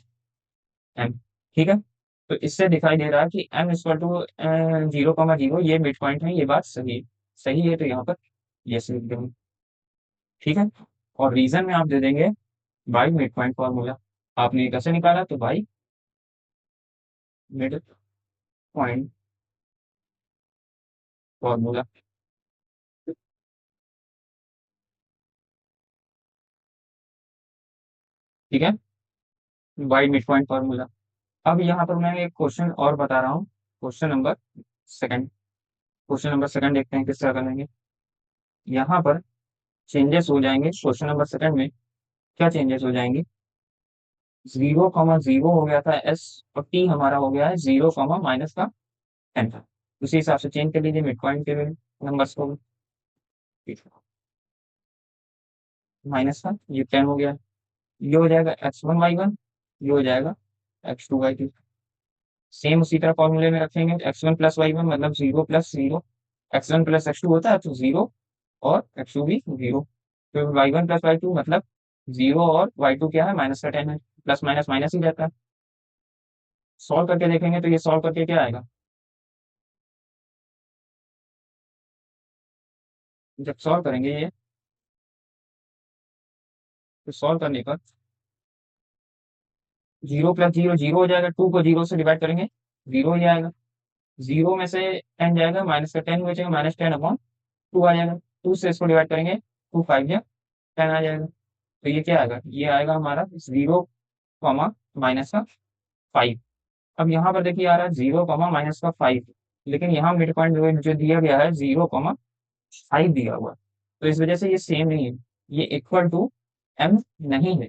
एम। ठीक है, तो इससे दिखाई दे रहा है कि एम इक्वल टू 0,0 ये मिड पॉइंट है, ये बात सही है, सही है तो यहाँ पर यस लिख देंगे। ठीक है, और रीजन में आप दे देंगे बाई मिड पॉइंट फॉर्मूला। आपने ये कैसे निकाला, तो बाई मिड पॉइंट फॉर्मूला। ठीक है, बाई मिड पॉइंट फॉर्मूला। अब यहाँ पर मैं एक क्वेश्चन और बता रहा हूँ, question number second. Question number second देखते हैं किस तरह करेंगे। यहाँ पर चेंजेस हो जाएंगे क्वेश्चन नंबर सेकंड में। क्या चेंजेस हो जाएंगे, 0,0 हो गया था एस, और टी हमारा हो गया है 0, माइनस का 10 था, उसी हिसाब से चेंज कर लीजिए मिड पॉइंट के नंबर्स को। माइनस का ये 10 हो गया, ये हो जाएगा x1 y1, ये हो जाएगा x2 y2। सेम उसी तरह फॉर्मूले में रखेंगे, x1 प्लस y1 मतलब 0 प्लस 0, x1 प्लस x2 होता है तो 0 और x2 भी 0, तो y1 प्लस y2 मतलब 0 और y2 क्या है -10 है, प्लस माइनस माइनस ही रहता है। सॉल्व करके देखेंगे तो ये सॉल्व करके क्या आएगा, जब सॉल्व करेंगे ये, तो सॉल्व करने पर 0 प्लस 0 0 हो जाएगा, 2 को 0 से डिवाइड करेंगे 0 ही आएगा, 0 में से 10 जाएगा, माइनस का 10 बचेगा, -10/2 आ जाएगा, 2 से इसको डिवाइड करेंगे 2 5 या 10 आ जाएगा, तो ये क्या आएगा, ये आएगा हमारा 0, माइनस का 5। अब यहाँ पर देखिए आ रहा है 0, माइनस का 5, लेकिन यहाँ मिड पॉइंट जो दिया गया है 0,5 दिया हुआ है, तो इस वजह से ये सेम नहीं है, ये इक्वल टू एम नहीं है।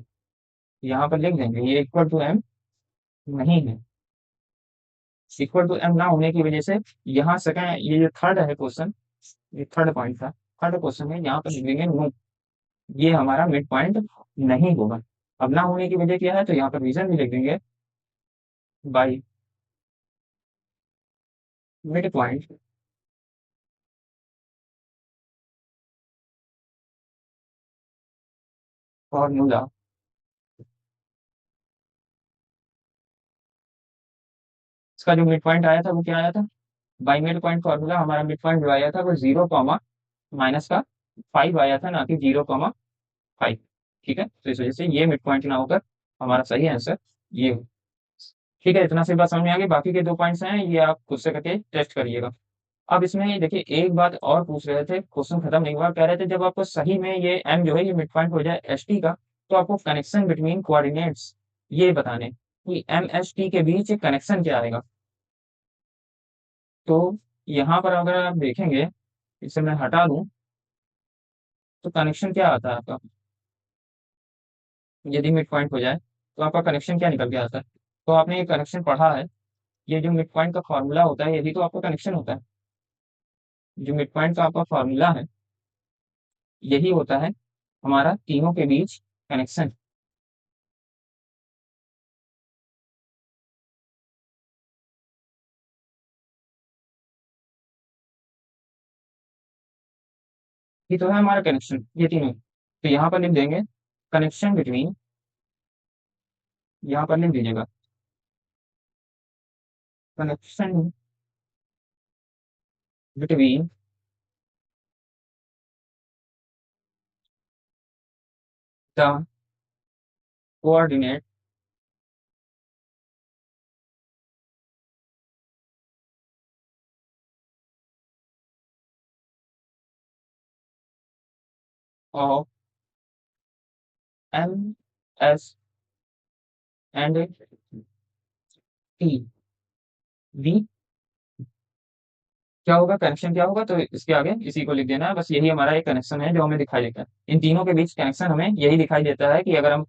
यहाँ पर लिख देंगे ये इक्वल टू एम नहीं है। इक्वल टू एम ना होने की वजह से यहाँ सेकंड, ये जो थर्ड है क्वेश्चन, ये थर्ड पॉइंट था, थर्ड क्वेश्चन है, यहाँ पर लिख देंगे नो, ये हमारा मिड पॉइंट नहीं होगा। अब ना होने की वजह क्या है, तो यहाँ पर रीजन भी लिख देंगे बाई मिड पॉइंट फॉर्मूला। इसका जो मिड पॉइंट आया था वो क्या आया था, बाई मिड पॉइंट फॉर्मूला, हमारा मिड पॉइंट जो आया था वो 0, माइनस का 5 आया था, ना कि 0,5। ठीक है, तो इस वजह से ये मिड पॉइंट ना होकर हमारा सही आंसर ये हो। ठीक है, इतना सी बात समझ में आ गई, बाकी के 2 पॉइंट्स हैं ये आप खुद से करके टेस्ट करिएगा। अब इसमें ये देखिए एक बात और पूछ रहे थे, क्वेश्चन खत्म नहीं हुआ, कह रहे थे जब आपको सही में ये एम जो है ये मिड पॉइंट हो जाए एस टी का, तो आपको कनेक्शन बिटवीन कोऑर्डिनेट्स ये बताने कि एम एस टी के बीच कनेक्शन क्या आएगा। तो यहाँ पर अगर आप देखेंगे, इसे मैं हटा दूं, तो कनेक्शन क्या आता है आपका, यदि मिड पॉइंट हो जाए तो आपका कनेक्शन क्या निकल के आता है। तो आपने ये कनेक्शन पढ़ा है, ये जो मिड पॉइंट का फॉर्मूला होता है यही तो आपका कनेक्शन होता है, जो मिड पॉइंट का आपका फॉर्मूला है यही होता है हमारा तीनों के बीच कनेक्शन। ये तो है हमारा कनेक्शन, ये तीनों, तो यहाँ पर लिख देंगे कनेक्शन बिटवीन, यहाँ पर लिख दीजिएगा connection between the coordinate of M S and T V. क्या होगा, कनेक्शन क्या होगा, तो इसके आगे इसी को लिख देना है, बस यही हमारा एक कनेक्शन है जो हमें दिखाई देता है, इन तीनों के बीच कनेक्शन हमें यही दिखाई देता है कि अगर हम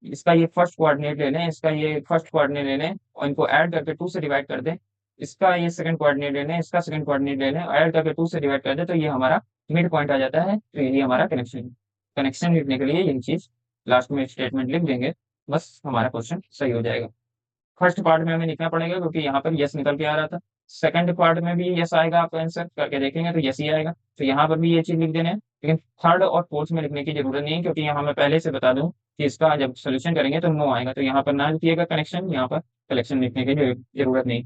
इसका ये फर्स्ट कोऑर्डिनेट ले लें, इसका ये फर्स्ट कोऑर्डिनेट ले लें और इनको ऐड करके 2 से डिवाइड कर दें। इसका ये सेकंड कोऑर्डिनेट ले लें, इसका सेकंड कोऑर्डिनेट ले लें और ऐड करके 2 से डिवाइड कर दें, तो ये हमारा मिड पॉइंट आ जाता है। तो यही हमारा कनेक्शन। कनेक्शन लिखने के लिए यही चीज लास्ट में स्टेटमेंट लिख देंगे, बस हमारा क्वेश्चन सही हो जाएगा। फर्स्ट पार्ट में हमें लिखना पड़ेगा क्योंकि यहाँ पर यस निकल के आ रहा था। सेकंड पार्ट में भी यस आएगा, आपका आंसर करके देखेंगे तो यस ही आएगा, तो यहाँ पर भी ये चीज लिख देना है। लेकिन थर्ड और फोर्थ में लिखने की जरूरत नहीं है, क्योंकि यहाँ मैं पहले से बता दूं कि इसका जब सोल्यूशन करेंगे तो नो आएगा, तो यहाँ पर ना लिखिएगा कनेक्शन, यहाँ पर कलेक्शन लिखने की जरूरत नहीं।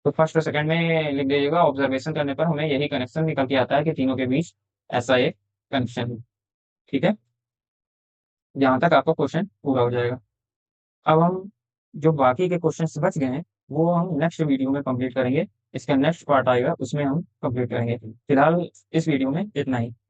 तो फर्स्ट और सेकंड में लिख दीजिएगा, ऑब्जर्वेशन करने पर हमें यही कनेक्शन निकल के आता है कि तीनों के बीच ऐसा एक कनेक्शन है। ठीक है, यहाँ तक आपका क्वेश्चन पूरा हो जाएगा। अब हम जो बाकी के क्वेश्चंस बच गए हैं वो हम नेक्स्ट वीडियो में कंप्लीट करेंगे। इसका नेक्स्ट पार्ट आएगा, उसमें हम कंप्लीट करेंगे। फिलहाल इस वीडियो में इतना ही।